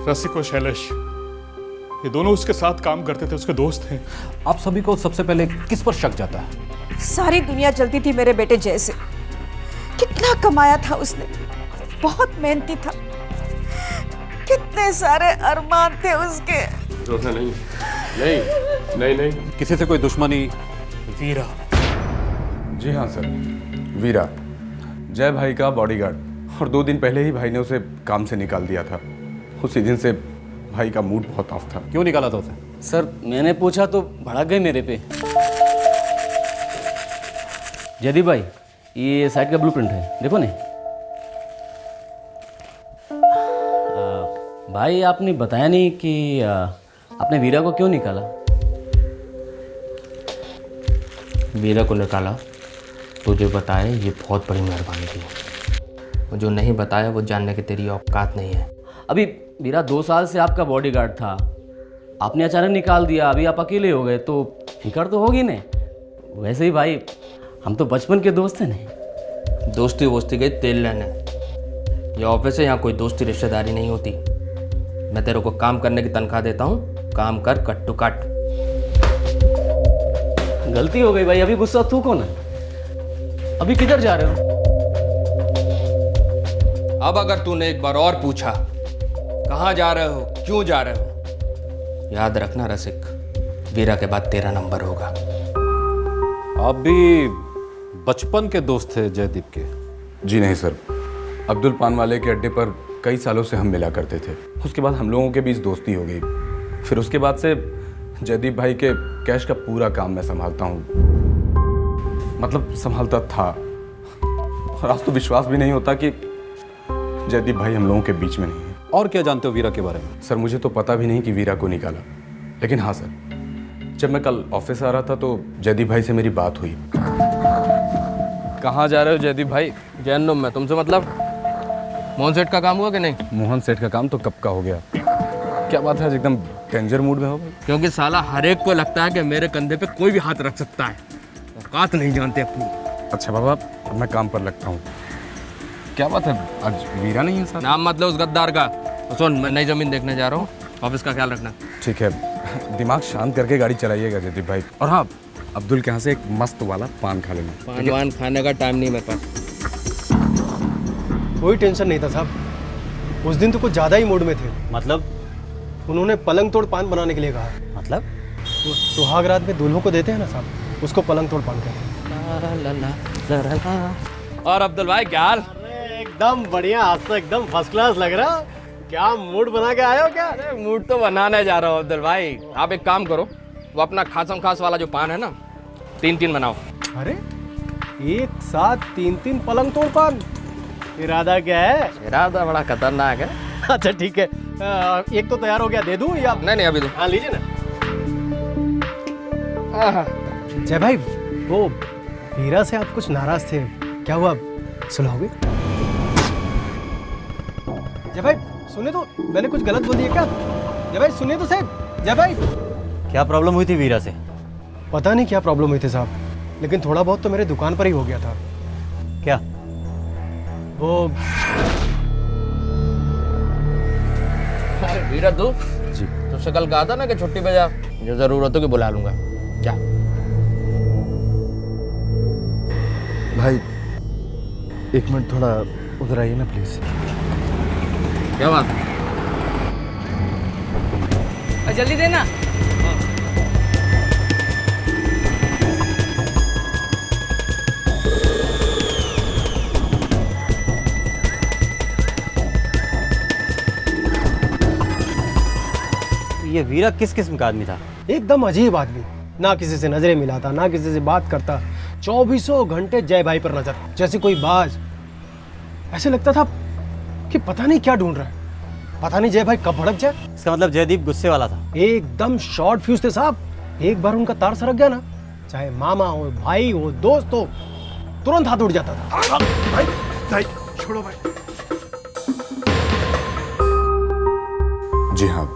रसिक और शैलेश, ये दोनों उसके साथ काम करते थे, उसके दोस्त हैं। आप सभी को सबसे पहले किस पर शक जाता है? सारी दुनिया जलती थी मेरे बेटे जैसे। कितना कमाया था उसने, बहुत मेहनती था, कितने सारे अरमान थे उसके। नहीं नहीं नहीं नहीं, किसी से कोई दुश्मनी? वीरा। जी हाँ सर, वीरा, जय भाई का बॉडीगार्ड, और 2 दिन पहले ही भाई ने उसे काम से निकाल दिया था। उसी दिन से भाई का मूड बहुत ऑफ था। क्यों निकाला था उसे? सर मैंने पूछा तो भड़क गए मेरे पे। जयदीप भाई, ये साइट का ब्लूप्रिंट है, देखो ने। भाई आपने बताया नहीं कि आपने वीरा को क्यों निकाला? वीरा को निकाला तुझे बताए, ये बहुत बड़ी मेहरबानी थी। वो जो नहीं बताया वो जानने की तेरी औकात नहीं है। अभी वीरा 2 साल से आपका बॉडीगार्ड था, आपने अचानक निकाल दिया, अभी आप अकेले हो गए तो फिक्र तो होगी नहीं। वैसे ही भाई, हम तो बचपन के दोस्त हैं नहीं। दोस्ती वोस्ती गई तेल लेने। ये ऑफिस है, यहाँ कोई दोस्ती रिश्तेदारी नहीं होती। मैं तेरे को काम करने की तनख्वाह देता हूँ, काम कर कट टू कट। गलती हो गई भाई, अभी गुस्सा तू कौन है? अभी किधर जा रहे हो? अब अगर तूने एक बार और पूछा कहाँ जा रहे हो, क्यों जा रहे हो, याद रखना रसिक, वीरा के बाद तेरा नंबर होगा। आप भी बचपन के दोस्त थे जयदीप के? जी नहीं सर, अब्दुल पान वाले के अड्डे पर कई सालों से हम मिला करते थे। उसके बाद हम लोगों के बीच दोस्ती हो गई। फिर उसके बाद से जयदीप भाई के कैश का पूरा काम मैं संभालता हूँ, मतलब संभालता था। और आज तो विश्वास भी नहीं होता कि जयदीप भाई हम लोगों के बीच में नहीं है। और क्या जानते हो वीरा के बारे में? सर मुझे तो पता भी नहीं कि वीरा को निकाला, लेकिन हाँ सर, जब मैं कल ऑफिस आ रहा था तो जयदीप भाई से मेरी बात हुई। कहाँ जा रहे हो जयदीप भाई? जैनुम में। तुमसे मतलब मोहन सेठ का काम हुआ कि नहीं? मोहन सेठ का काम तो कब का हो गया। क्या बात है, आज एकदम डेंजर मूड में हो गए? क्योंकि साला हर एक को लगता है कि मेरे कंधे पे कोई भी हाथ रख सकता है, औकात नहीं जानते अपनी। अच्छा बाबा, मैं काम पर लगता हूँ। क्या बात है, आज वीरा नहीं है सर? नाम मत लो उस गद्दार का। तो सुन, मैं नई जमीन देखने जा रहा हूँ, ऑफिस का ख्याल रखना। ठीक है, दिमाग शांत करके गाड़ी चलाइएगा जयदीप भाई। और हाँ, अब्दुल के यहाँ से एक मस्त वाला पान खा लेना। पान वान खाने का टाइम नहीं मेरे पास। कोई टेंशन नहीं था साहब, उस दिन तो कुछ ज़्यादा ही मूड में थे। मतलब? उन्होंने पलंग तोड़ पान बनाने के लिए कहा। मतलब? वो सुहाग रात में दूल्हों को देते हैं ना साहब, उसको पलंग तोड़ पान कहते हैं। और अब्दुल भाई क्या हाल? एकदम बढ़िया, आज तो एकदम फर्स्ट क्लास लग रहा। क्या मूड बना के आए हो क्या? अरे मूड तो बनाने जा रहा हूँ अब्दुल भाई। आप एक काम करो, वो अपना खासम खास वाला जो पान है ना, 3-3 बनाओ। अरे एक साथ 3-3 पलंग तोड़ पान, इरादा क्या है? इरादा बड़ा खतरनाक है। अच्छा ठीक है, एक तो तैयार हो गया, दे दूं या? नहीं अभी दो। हाँ लीजिए ना। जय भाई, वो वीरा से आप कुछ नाराज थे, क्या हुआ, सुलह हो गई? जय भाई सुनिए तो, मैंने कुछ गलत बोल दिया क्या? जय भाई सुनिए तो साहब, जय भाई। क्या प्रॉब्लम हुई थी वीरा से? पता नहीं क्या प्रॉब्लम हुई थी साहब, लेकिन थोड़ा बहुत तो मेरे दुकान पर ही हो गया था। क्या? वो अरे वीरा तू जी, तुझसे कल कहा था ना कि छुट्टी पे जा, जो जरूरत हो कि बुला लूंगा। जा भाई एक मिनट थोड़ा उधर आइए ना प्लीज। क्या बात? जल्दी देना। ये वीरा किस किस्म का आदमी था? एकदम अजीब आदमी, ना किसी से नजरें मिलाता, ना किसी से बात करता, 24 घंटे जय भाई पर नजर, जैसे कोई बाज। ऐसे लगता था कि पता नहीं क्या ढूंढ रहा है, पता नहीं जय भाई कब भड़क जाए। इसका मतलब जयदीप गुस्से वाला था? एकदम शॉर्ट फ्यूज थे साहब, एक बार उनका तार सरक गया ना, चाहे मामा हो, भाई हो, दोस्त हो, तुरंत हाथ उड़ जाता था। भाई छोड़ो भाई। जी हाँ,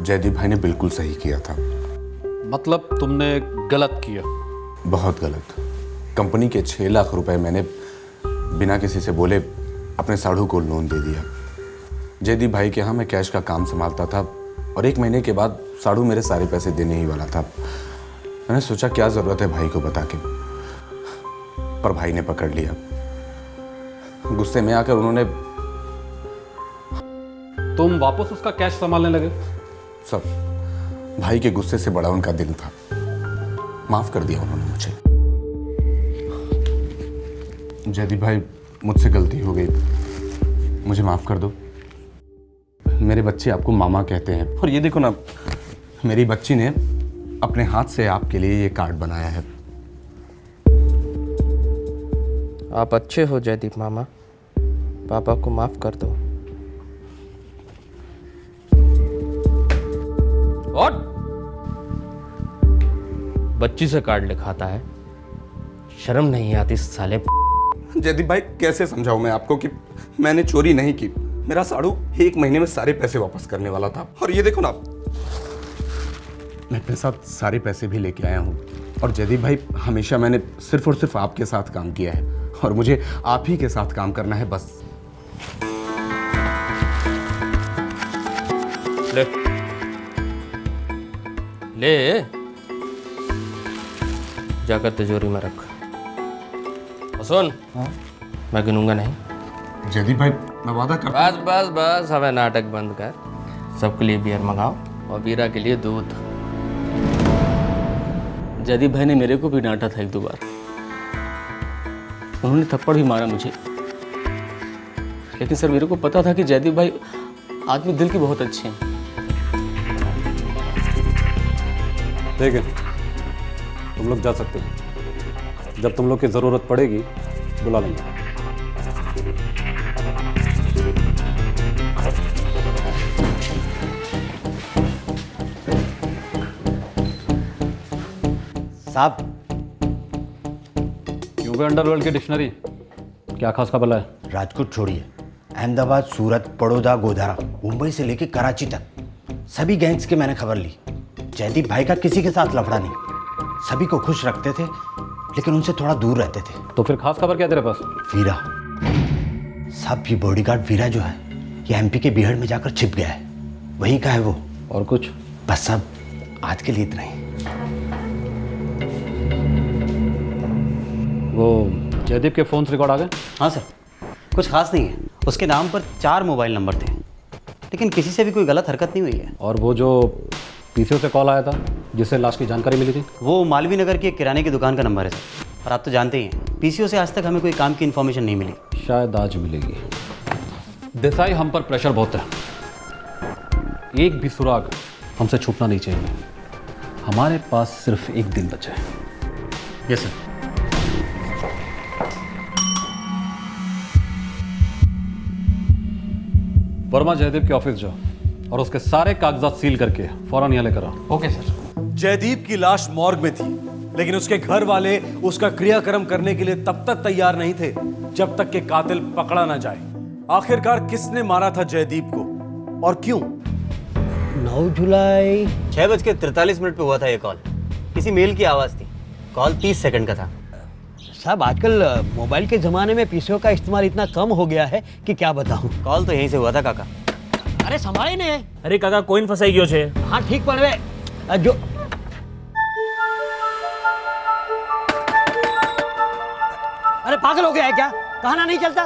जयदीप भाई ने बिल्कुल सही किया था। मतलब तुमने गलत किया? बहुत गलत। कंपनी के 6 लाख रुपए मैंने बिना किसी से बोले अपने साढ़ू को लोन दे दिया। जयदीप भाई के यहाँ मैं कैश का काम संभालता था और 1 महीने के बाद साढ़ू मेरे सारे पैसे देने ही वाला था। मैंने सोचा क्या ज़रूरत है भाई को बता के, पर भाई ने पकड़ लिया। गुस्से में आकर उन्होंने। तुम वापस उसका कैश संभालने लगे? सब भाई के गुस्से से बड़ा उनका दिल था, माफ कर दिया उन्होंने मुझे। जयदीप भाई मुझसे गलती हो गई, मुझे माफ कर दो। मेरे बच्चे आपको मामा कहते हैं, और ये देखो ना, मेरी बच्ची ने अपने हाथ से आपके लिए ये कार्ड बनाया है। आप अच्छे हो जयदीप मामा, पापा को माफ कर दो। और बच्ची से कार्ड लिखाता है, शर्म नहीं आती साले। जयदीप भाई कैसे समझाऊं मैं आपको कि मैंने चोरी नहीं की। मेरा साढ़ू 1 महीने में सारे पैसे वापस करने वाला था, और ये देखो ना, मैं अपने साथ सारे पैसे भी लेके आया हूँ। और जयदीप भाई, हमेशा मैंने सिर्फ और सिर्फ आपके साथ काम किया है, और मुझे आप ही के साथ काम करना है बस। ले ले जाकर तिजोरी में रख। और सुन, मैं गिनूंगा नहीं। जयदीप भाई मैं वादा करता बस बस बस, हमें नाटक बंद कर। सबके लिए बियर मंगाओ और वीरा के लिए दूध। जयदीप भाई ने मेरे को भी डांटा था 1-2 बार। उन्होंने थप्पड़ भी मारा मुझे, लेकिन सर मेरे को पता था कि जयदीप भाई आदमी दिल के बहुत अच्छे हैं। ठीक है, तुम लोग जा सकते हो। जब तुम लोग की ज़रूरत पड़ेगी बुला लेंगे। साहब, क्यों बे अंडरवर्ल्ड की डिक्शनरी, क्या खास खबर है? राजकोट छोड़िए, अहमदाबाद, सूरत, बड़ौदा, गोधरा, मुंबई से लेके कराची तक सभी गैंग्स की मैंने खबर ली। जयदीप भाई का किसी के साथ लफड़ा नहीं, सभी को खुश रखते थे, लेकिन उनसे थोड़ा दूर रहते थे। तो फिर खास खबर क्या तेरे पास? वीरा साहब की बॉडीगार्ड वीरा जो है, ये एमपी के बिहार में जाकर छिप गया है। वही का है वो। और कुछ? बस साहब, आज के लिए इतना ही। वो जयदीप के फोन रिकॉर्ड आ गए? हाँ सर, कुछ खास नहीं है। उसके नाम पर 4 मोबाइल नंबर थे, लेकिन किसी से भी कोई गलत हरकत नहीं हुई है। और वो जो पीसीओ से कॉल आया था जिससे लाश की जानकारी मिली थी? वो मालवीय नगर की एक किराने की दुकान का नंबर है सर। और आप तो जानते ही हैं, पीसीओ से आज तक हमें कोई काम की इन्फॉर्मेशन नहीं मिली। शायद आज मिलेगी। देसाई, हम पर प्रेशर बहुत है, एक भी सुराग हमसे छूटना नहीं चाहिए। हमारे पास सिर्फ 1 दिन बचा है। Yes sir. वर्मा, जयदीप के ऑफिस जाओ और उसके सारे कागजात सील करके फौरन यहाँ लेकर आओ। Okay sir. जयदीप की लाश मॉर्ग में थी, लेकिन उसके घर वाले उसका क्रियाक्रम करने के लिए तब तक तैयार नहीं थे जब तक कि कातिल पकड़ा ना जाए। आखिरकार किसने मारा था जयदीप को और क्यों? 9 जुलाई 6:43 पे हुआ था ये कॉल। किसी मेल की आवाज़ थी। कॉल 30 सेकंड का था। साहब, आजकल मोबाइल के ज़माने में पीसीओ का इस्तेमाल इतना कम हो गया है कि क्या बताऊं। कॉल तो यहीं से हुआ था काका। अरे संभाले ने। अरे काका, कोइन फंसाई गयो छे। हाँ ठीक पड़वे जो अरे पागल हो गया है क्या? कहना नहीं चलता?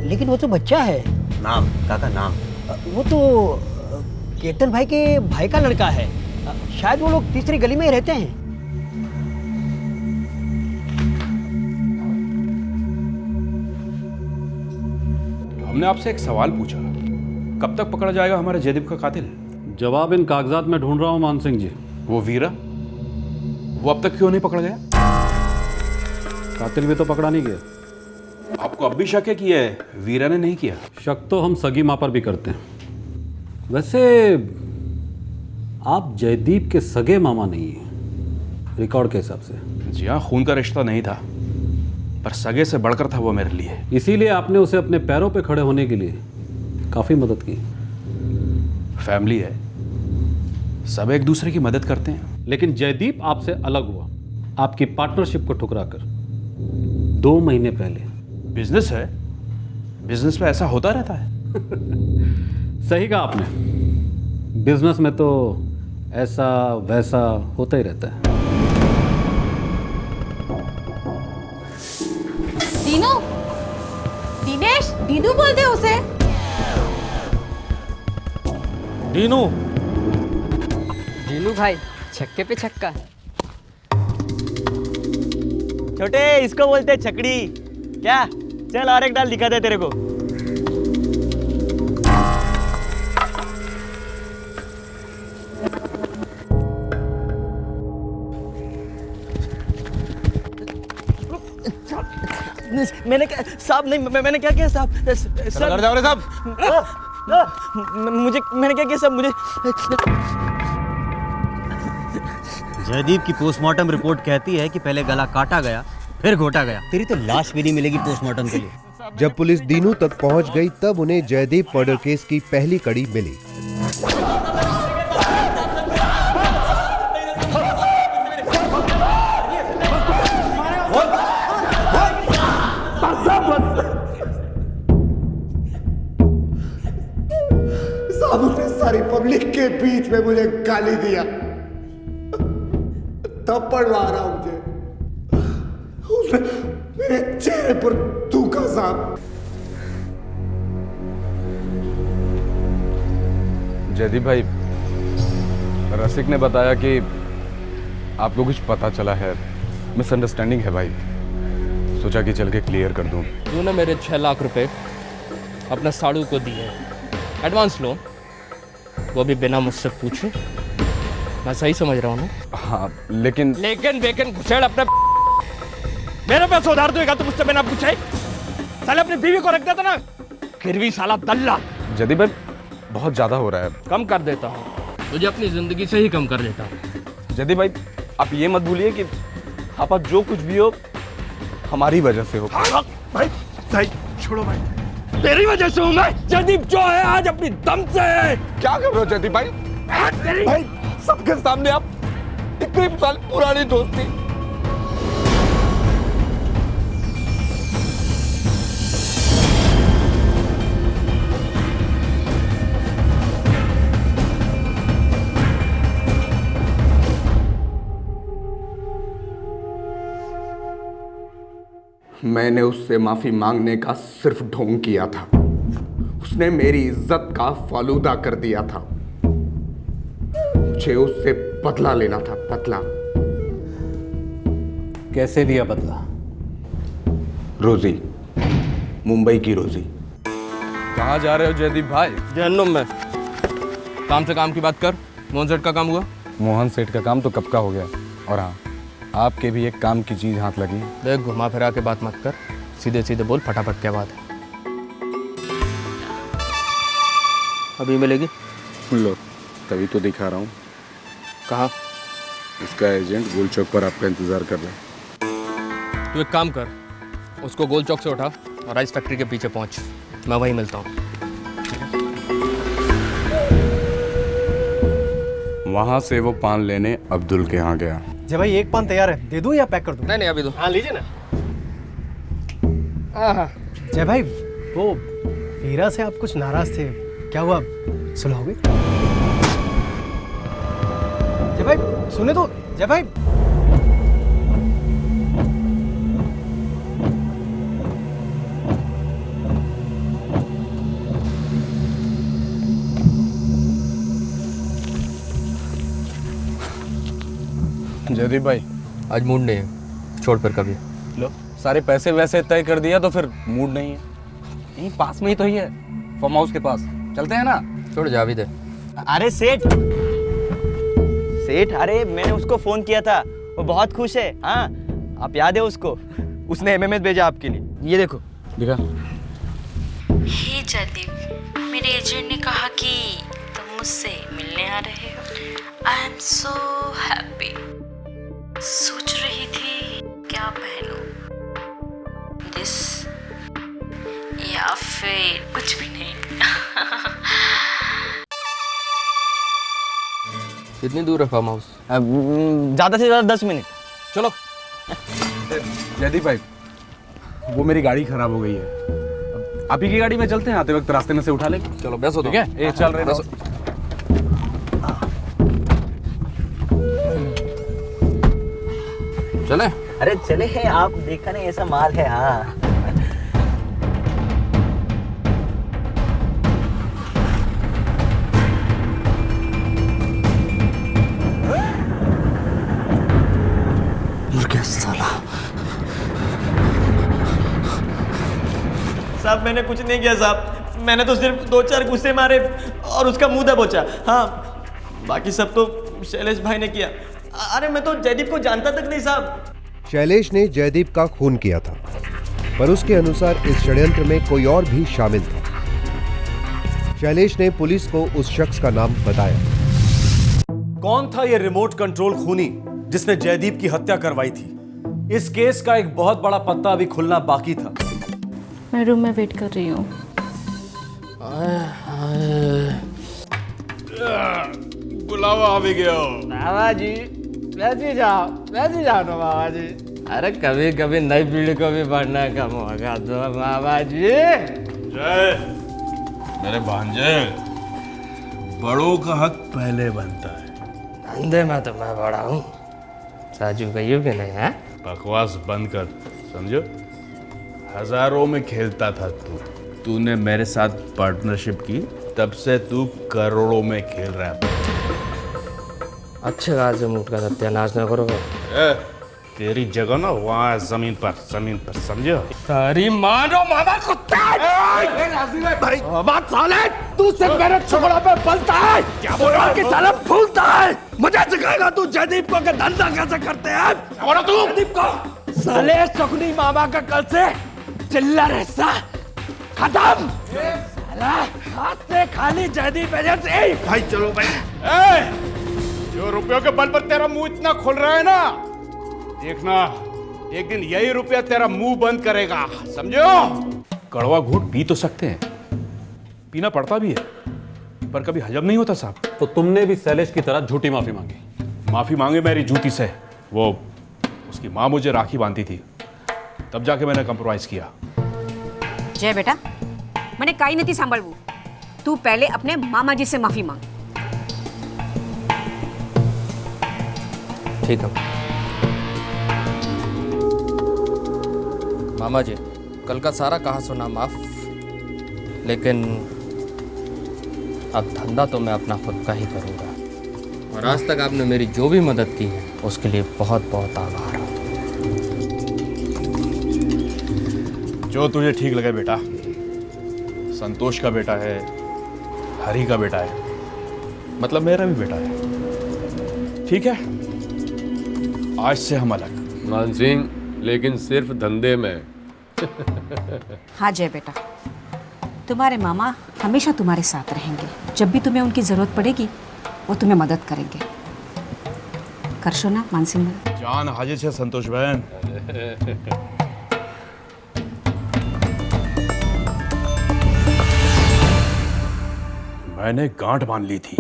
लेकिन वो तो बच्चा है। नाम काका, नाम वो तो केतन भाई के भाई का लड़का है। शायद वो लोग तीसरी गली में ही रहते हैं। हमने आपसे एक सवाल पूछा, कब तक पकड़ा जाएगा हमारे जयदीप का कातिल? जवाब इन कागजात में ढूंढ रहा हूं मान सिंह जी। वो वीरा, वो अब तक क्यों नहीं पकड़ा गया? कातिल भी तो पकड़ा नहीं गया। आपको अब भी शक है कि ये वीरा ने नहीं किया? शक तो हम सगी मां पर भी करते हैं। वैसे आप जयदीप के सगे मामा नहीं हैं रिकॉर्ड के हिसाब से। जी हाँ, खून का रिश्ता नहीं था, पर सगे से बढ़कर था वो मेरे लिए। इसीलिए आपने उसे अपने पैरों पे खड़े होने के लिए काफी मदद की। फैमिली है, सब एक दूसरे की मदद करते हैं। लेकिन जयदीप आपसे अलग हुआ आपकी पार्टनरशिप को ठुकराकर 2 महीने पहले। बिजनेस है, बिजनेस में ऐसा होता रहता है। सही कहा आपने, बिजनेस में तो ऐसा वैसा होता ही रहता है। दीनू, दिनेश, दीनू बोलते हैं उसे। दीनू, दीनू भाई, छक्के पे छक्का। छोटे, इसको बोलते हैं छकड़ी। क्या? चल और एक डाल दिखा दे तेरे को। मैंने क्या साहब? नहीं, मैंने क्या किया साहब? सर घर जाओ रे साहब। मैंने क्या किया साहब? मुझे जयदीप की पोस्टमार्टम रिपोर्ट कहती है कि पहले गला काटा गया, फिर घोटा गया। तेरी तो लाश भी नहीं मिलेगी पोस्टमार्टम के लिए। जब पुलिस दीनू तक पहुंच गई तब उन्हें जयदीप मर्डर केस की पहली कड़ी मिली। साहब उसने सारी पब्लिक के बीच में मुझे गाली दिया, थप्पड़ मारा मुझे, उसने मेरे चेहरे पर थूका साहब। जयदीप भाई, रसिक ने बताया कि आपको कुछ पता चला है, मिसअंडरस्टैंडिंग है भाई, सोचा कि चल के क्लियर कर दूं। तूने मेरे 6 लाख रुपए अपने साड़ू को दिए, एडवांस लोन, वो भी बिना मुझसे पूछे। मैं सही समझ रहा हूँ ना? हाँ, लेकिन बेकन घुसेड़ अपने मेरे पैसे उधार देगा तो मुझसे बिना पूछे? साले अपनी बीवी को रख देता ना, गिरवी साला दल्ला। जयदीप भाई, बहुत ज्यादा हो रहा है। कम कर देता हूँ, तुझे अपनी जिंदगी से ही कम कर देता हूँ। जयदीप भाई, आप ये मत भूलिए कि आप जो कुछ भी हो हमारी वजह से हो। भाई भाई छोड़ो भाई, तेरी वजह से हूँ मैं। जयदीप जो है आज अपनी दम से है। क्या कर रहे हो जयदीप भाई? भाई सबके सामने आप इतनी साल पुरानी दोस्ती। मैंने उससे माफी मांगने का सिर्फ ढोंग किया था, उसने मेरी इज्जत का फालूदा कर दिया था। मुझे उससे बदला लेना था, बदला। कैसे लिया बदला? रोजी, मुंबई की रोजी। कहाँ जा रहे हो जयदीप भाई? जहन्नुम में। काम से काम की बात कर। मोहन सेठ का काम हुआ? मोहन सेठ का काम तो कब का हो गया। और हाँ, आपके भी एक काम की चीज हाथ लगी। देख, घुमा फिरा के बात मत कर, सीधे सीधे बोल, फटाफट क्या बात है। अभी मिलेगी? लो, तभी तो दिखा रहा हूँ। कहाँ? इसका एजेंट गोल चौक पर आपका इंतजार कर रहा है। तू एक काम कर, उसको गोल चौक से उठा और राइस फैक्ट्री के पीछे पहुंच, मैं वहीं मिलता हूँ। वहां से वो पान लेने अब्दुल के यहाँ गया। जय भाई, एक पान तैयार है, दे दूं या पैक कर दूं? नहीं अभी दो। हाँ, लीजिए ना। जय भाई, वो वीरा से आप कुछ नाराज थे, क्या हुआ? सुलह हो गई? जय भाई सुने तो, जय भाई। जयदीप भाई, आज मूड नहीं है, छोड़ फिर कभी। लो, सारे पैसे वैसे तय कर दिया तो फिर मूड नहीं है। यहीं पास में ही तो ही है, फार्म हाउस के पास, चलते हैं ना? छोड़, जा भी दे। अरे सेठ, अरे मैंने उसको फोन किया था, वो बहुत खुश है। हाँ, आप याद है उसको? उसने एमएमएस भेजा आपके लिए, ये देखो। दिखा। हे जयदीप, मेरे एजेंट ने कहा कि तुम मुझसे मिलने आ रहे हो। I am so happy. सोच रही थी क्या पहनूं, दिस या फिर कुछ भी नहीं। कितनी दूर है फार्म हाउस? ज्यादा से ज्यादा 10 मिनट। चलो। जयदीप भाई, वो मेरी गाड़ी खराब हो गई है, आप ही की गाड़ी में चलते हैं, आते वक्त रास्ते में से उठा ले। चलो बैठो। ठीक है, ये चल रहे हैं। चले? अरे चले हैं, आप देखा नहीं ऐसा माल है। हाँ, साला। साहब मैंने कुछ नहीं किया साहब, मैंने तो सिर्फ 2-4 गुस्से मारे और उसका मुंह दबोचा। हाँ, बाकी सब तो शैलेश भाई ने किया। अरे मैं तो जयदीप को जानता तक नहीं साहब। शैलेश ने जयदीप का खून किया था, पर उसके अनुसार इस षड्यंत्र में कोई और भी शामिल था। शैलेश ने पुलिस को उस शख्स का नाम बताया। कौन था ये रिमोट कंट्रोल खूनी जिसने जयदीप की हत्या करवाई थी? इस केस का एक बहुत बड़ा पत्ता अभी खुलना बाकी था। मैं रूम में वेट कर रही हूँ। बुलावा आ भी गया। बाबा जी, वैसे जाओ ना बाबा जी। अरे कभी कभी नई पीढ़ी को भी बढ़ने का मौका दो बाबा जी। जय मेरे भांजे, बड़ों का हक पहले बनता है। धंधे में तो मैं बड़ा हूँ, राजू भैया भी नहीं है। बकवास बंद कर, समझो। हजारों में खेलता था तूने मेरे साथ पार्टनरशिप की, तब से तू करोड़ों में खेल रहा है। अच्छे खासे मूड का सत्यानाश न करोगे। तेरी जगह ना वहाँ जमीन पर समझो। तारी मानो मामा कुत्ता! भाई बात साले, तू सिर्फ मेरे चुगलों पे पलता है, क्या बोल रहा है कि साला फूलता है। मुझे सिखाएगा तू जयदीप को कि धंधा कैसे करते हैं। बोलो तू जयदीप को। साले शकुनी मामा का कल से चिल्लर हिस्सा खत्म। साला हाथ से खाली जयदीप एजेंसी। भाई चलो भाई। जो रुपयों के बल पर तेरा मुंह इतना खुल रहा है ना, देखना एक दिन यही रुपया तेरा मुंह बंद करेगा, समझो। कड़वा घूंट पी तो सकते हैं, पीना पड़ता भी है, पर कभी हजम नहीं होता साहब। तो तुमने भी शैलेश की तरह झूठी माफी मांगी? माफी मांगे मेरी जूती से। वो उसकी माँ मुझे राखी बांधती थी, तब जाके मैंने कंप्रोमाइज किया। जय बेटा, मैंने काई नहीं सांभळવું। तू पहले अपने मामा जी से माफी मांग। ठीक है मामा जी, कल का सारा कहा सुना माफ, लेकिन अब धंधा तो मैं अपना खुद का ही करूँगा। और आज तक आपने मेरी जो भी मदद की है उसके लिए बहुत बहुत आभार। जो तुझे ठीक लगे बेटा। संतोष का बेटा है, हरी का बेटा है, मतलब मेरा भी बेटा है। ठीक है, आज से हम अलग। मान सिंह, लेकिन सिर्फ धंधे में। हाँ जय बेटा, तुम्हारे मामा हमेशा तुम्हारे साथ रहेंगे। जब भी तुम्हें उनकी जरूरत पड़ेगी वो तुम्हें मदद करेंगे। करशो ना मानसिंह भाई। जान हाजिर से संतोष बहन। मैंने गांठ बांध ली थी,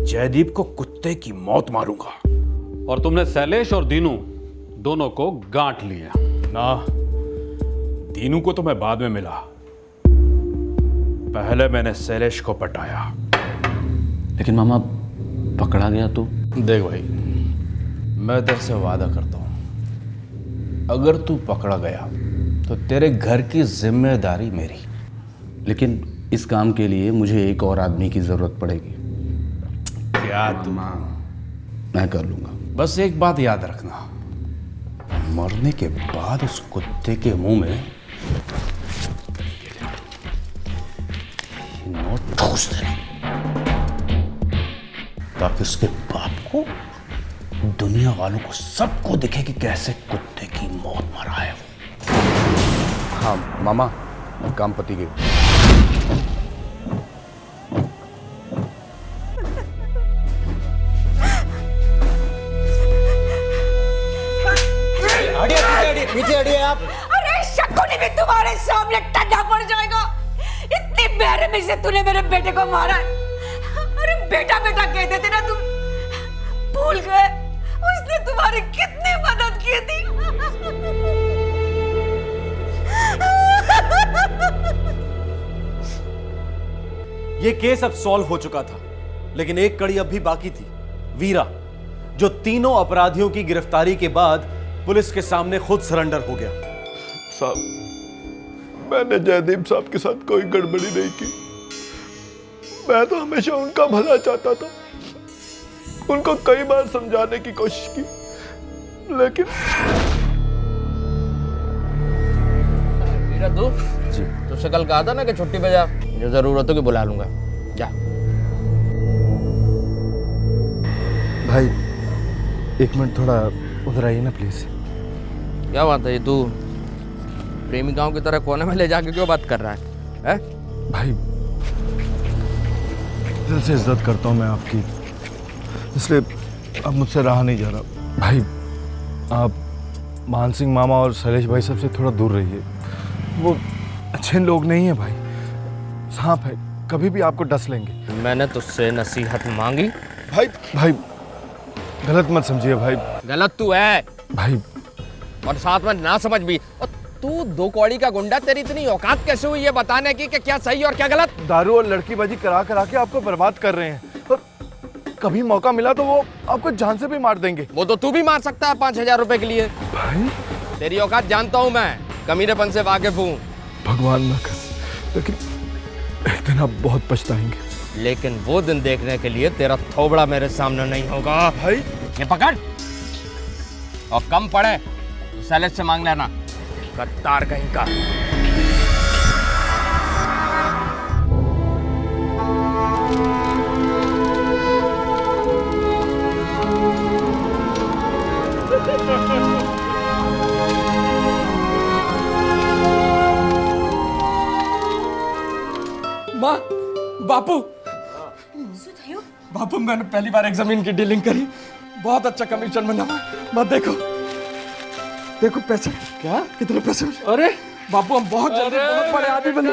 जयदीप को कुत्ते की मौत मारूंगा। और तुमने शैलेश और दीनू दोनों को गांठ लिया ना। दीनू को तो मैं बाद में मिला, पहले मैंने शैलेश को पटाया। लेकिन मामा पकड़ा गया तो? देख भाई, मैं तेरे से वादा करता हूं, अगर तू पकड़ा गया तो तेरे घर की जिम्मेदारी मेरी। लेकिन इस काम के लिए मुझे एक और आदमी की जरूरत पड़ेगी। क्या तू? मैं कर लूंगा। बस एक बात याद रखना, मरने के बाद उस कुत्ते के मुंह में नोट ठूस देना, ताकि उसके बाप को, दुनिया वालों को, सबको दिखे कि कैसे कुत्ते की मौत मरा है वो। हाँ मामा, काम पति गई। नीचे हटिए आप। अरे शकुनी भी तुम्हारे सामने टंगा पड़ जाएगा। इतनी बेरहमी से तूने मेरे बेटे को मारा है। अरे बेटा बेटा कहते थे ना तुम, भूल गए उसने तुम्हारी कितनी मदद की थी। ये केस अब सॉल्व हो चुका था, लेकिन एक कड़ी अब भी बाकी थी। वीरा, जो तीनों अपराधियों की गिरफ्तारी के बाद पुलिस के सामने खुद सरेंडर हो गया। साहब, मैंने जयदीप साहब के साथ कोई गड़बड़ी नहीं की। मैं तो हमेशा उनका भला चाहता था। उनको कई बार समझाने की कोशिश की, लेकिन वीरा तू जी, तुझसे कल कहा था ना कि छुट्टी पे जा, जो जरूरत हो कि बुला लूंगा। जा भाई, एक मिनट थोड़ा उधर आइए ना प्लीज। क्या बात है, तू प्रेमिकाओं की तरह कोने में ले जाके क्यों बात कर रहा है? भाई, दिल से इज्जत करता हूँ मैं आपकी, इसलिए अब मुझसे रहा नहीं जा रहा। भाई, आप मानसिंह मामा और शैलेश भाई सबसे थोड़ा दूर रहिए। वो अच्छे लोग नहीं हैं भाई, सांप है, कभी भी आपको डस लेंगे। मैंने तुझसे नसीहत मांगी। भाई गलत मत समझिए भाई। गलत तू है भाई, और साथ में ना समझ भी। और तू दो कौड़ी का गुंडा, तेरी इतनी औकात कैसे हुई ये बताने की कि क्या सही और क्या गलत? दारू और लड़कीबाजी करा करा के आपको बर्बाद कर रहे हैं और कभी मौका मिला तो वो आपको जान से भी मार देंगे। वो तो तू भी मार सकता है 5,000 रुपए के लिए। भाई तेरी औकात जानता हूँ मैं, कमीनेपन से वाकिफ हूँ। भगवान ना करे, लेकिन एक दिन आप बहुत पछताएंगे। लेकिन वो दिन देखने के लिए तेरा थोबड़ा मेरे सामने नहीं होगा। भाई ये पकड़, और कम पड़े तो शैलेश से मांग लेना, गद्दार कहीं का। माँ, बापू, बापू मैंने पहली बार एक जमीन की डीलिंग करी, बहुत अच्छा कमीशन बना। मत देखो, देखो पैसे। क्या? कितने पैसे? अरे बापू हम बहुत जल्दी बहुत बड़े आदमी बने।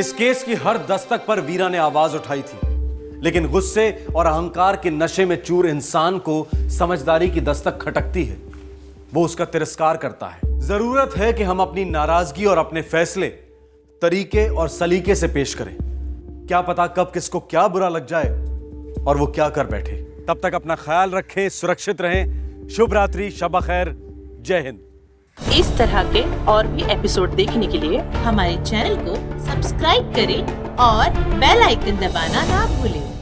इस केस की हर दस्तक पर वीरा ने आवाज उठाई थी, लेकिन गुस्से और अहंकार के नशे में चूर इंसान को समझदारी की दस्तक खटकती है, वो उसका तिरस्कार करता है। जरूरत है कि हम अपनी नाराजगी और अपने फैसले तरीके और सलीके से पेश करें। क्या पता कब किसको क्या बुरा लग जाए और वो क्या कर बैठे। तब तक अपना ख्याल रखें, सुरक्षित रहें। शुभ रात्रि, शब खैर, जय हिंद। इस तरह के और भी एपिसोड देखने के लिए हमारे चैनल को सब्सक्राइब करें और बेल आइकन दबाना ना भूलें।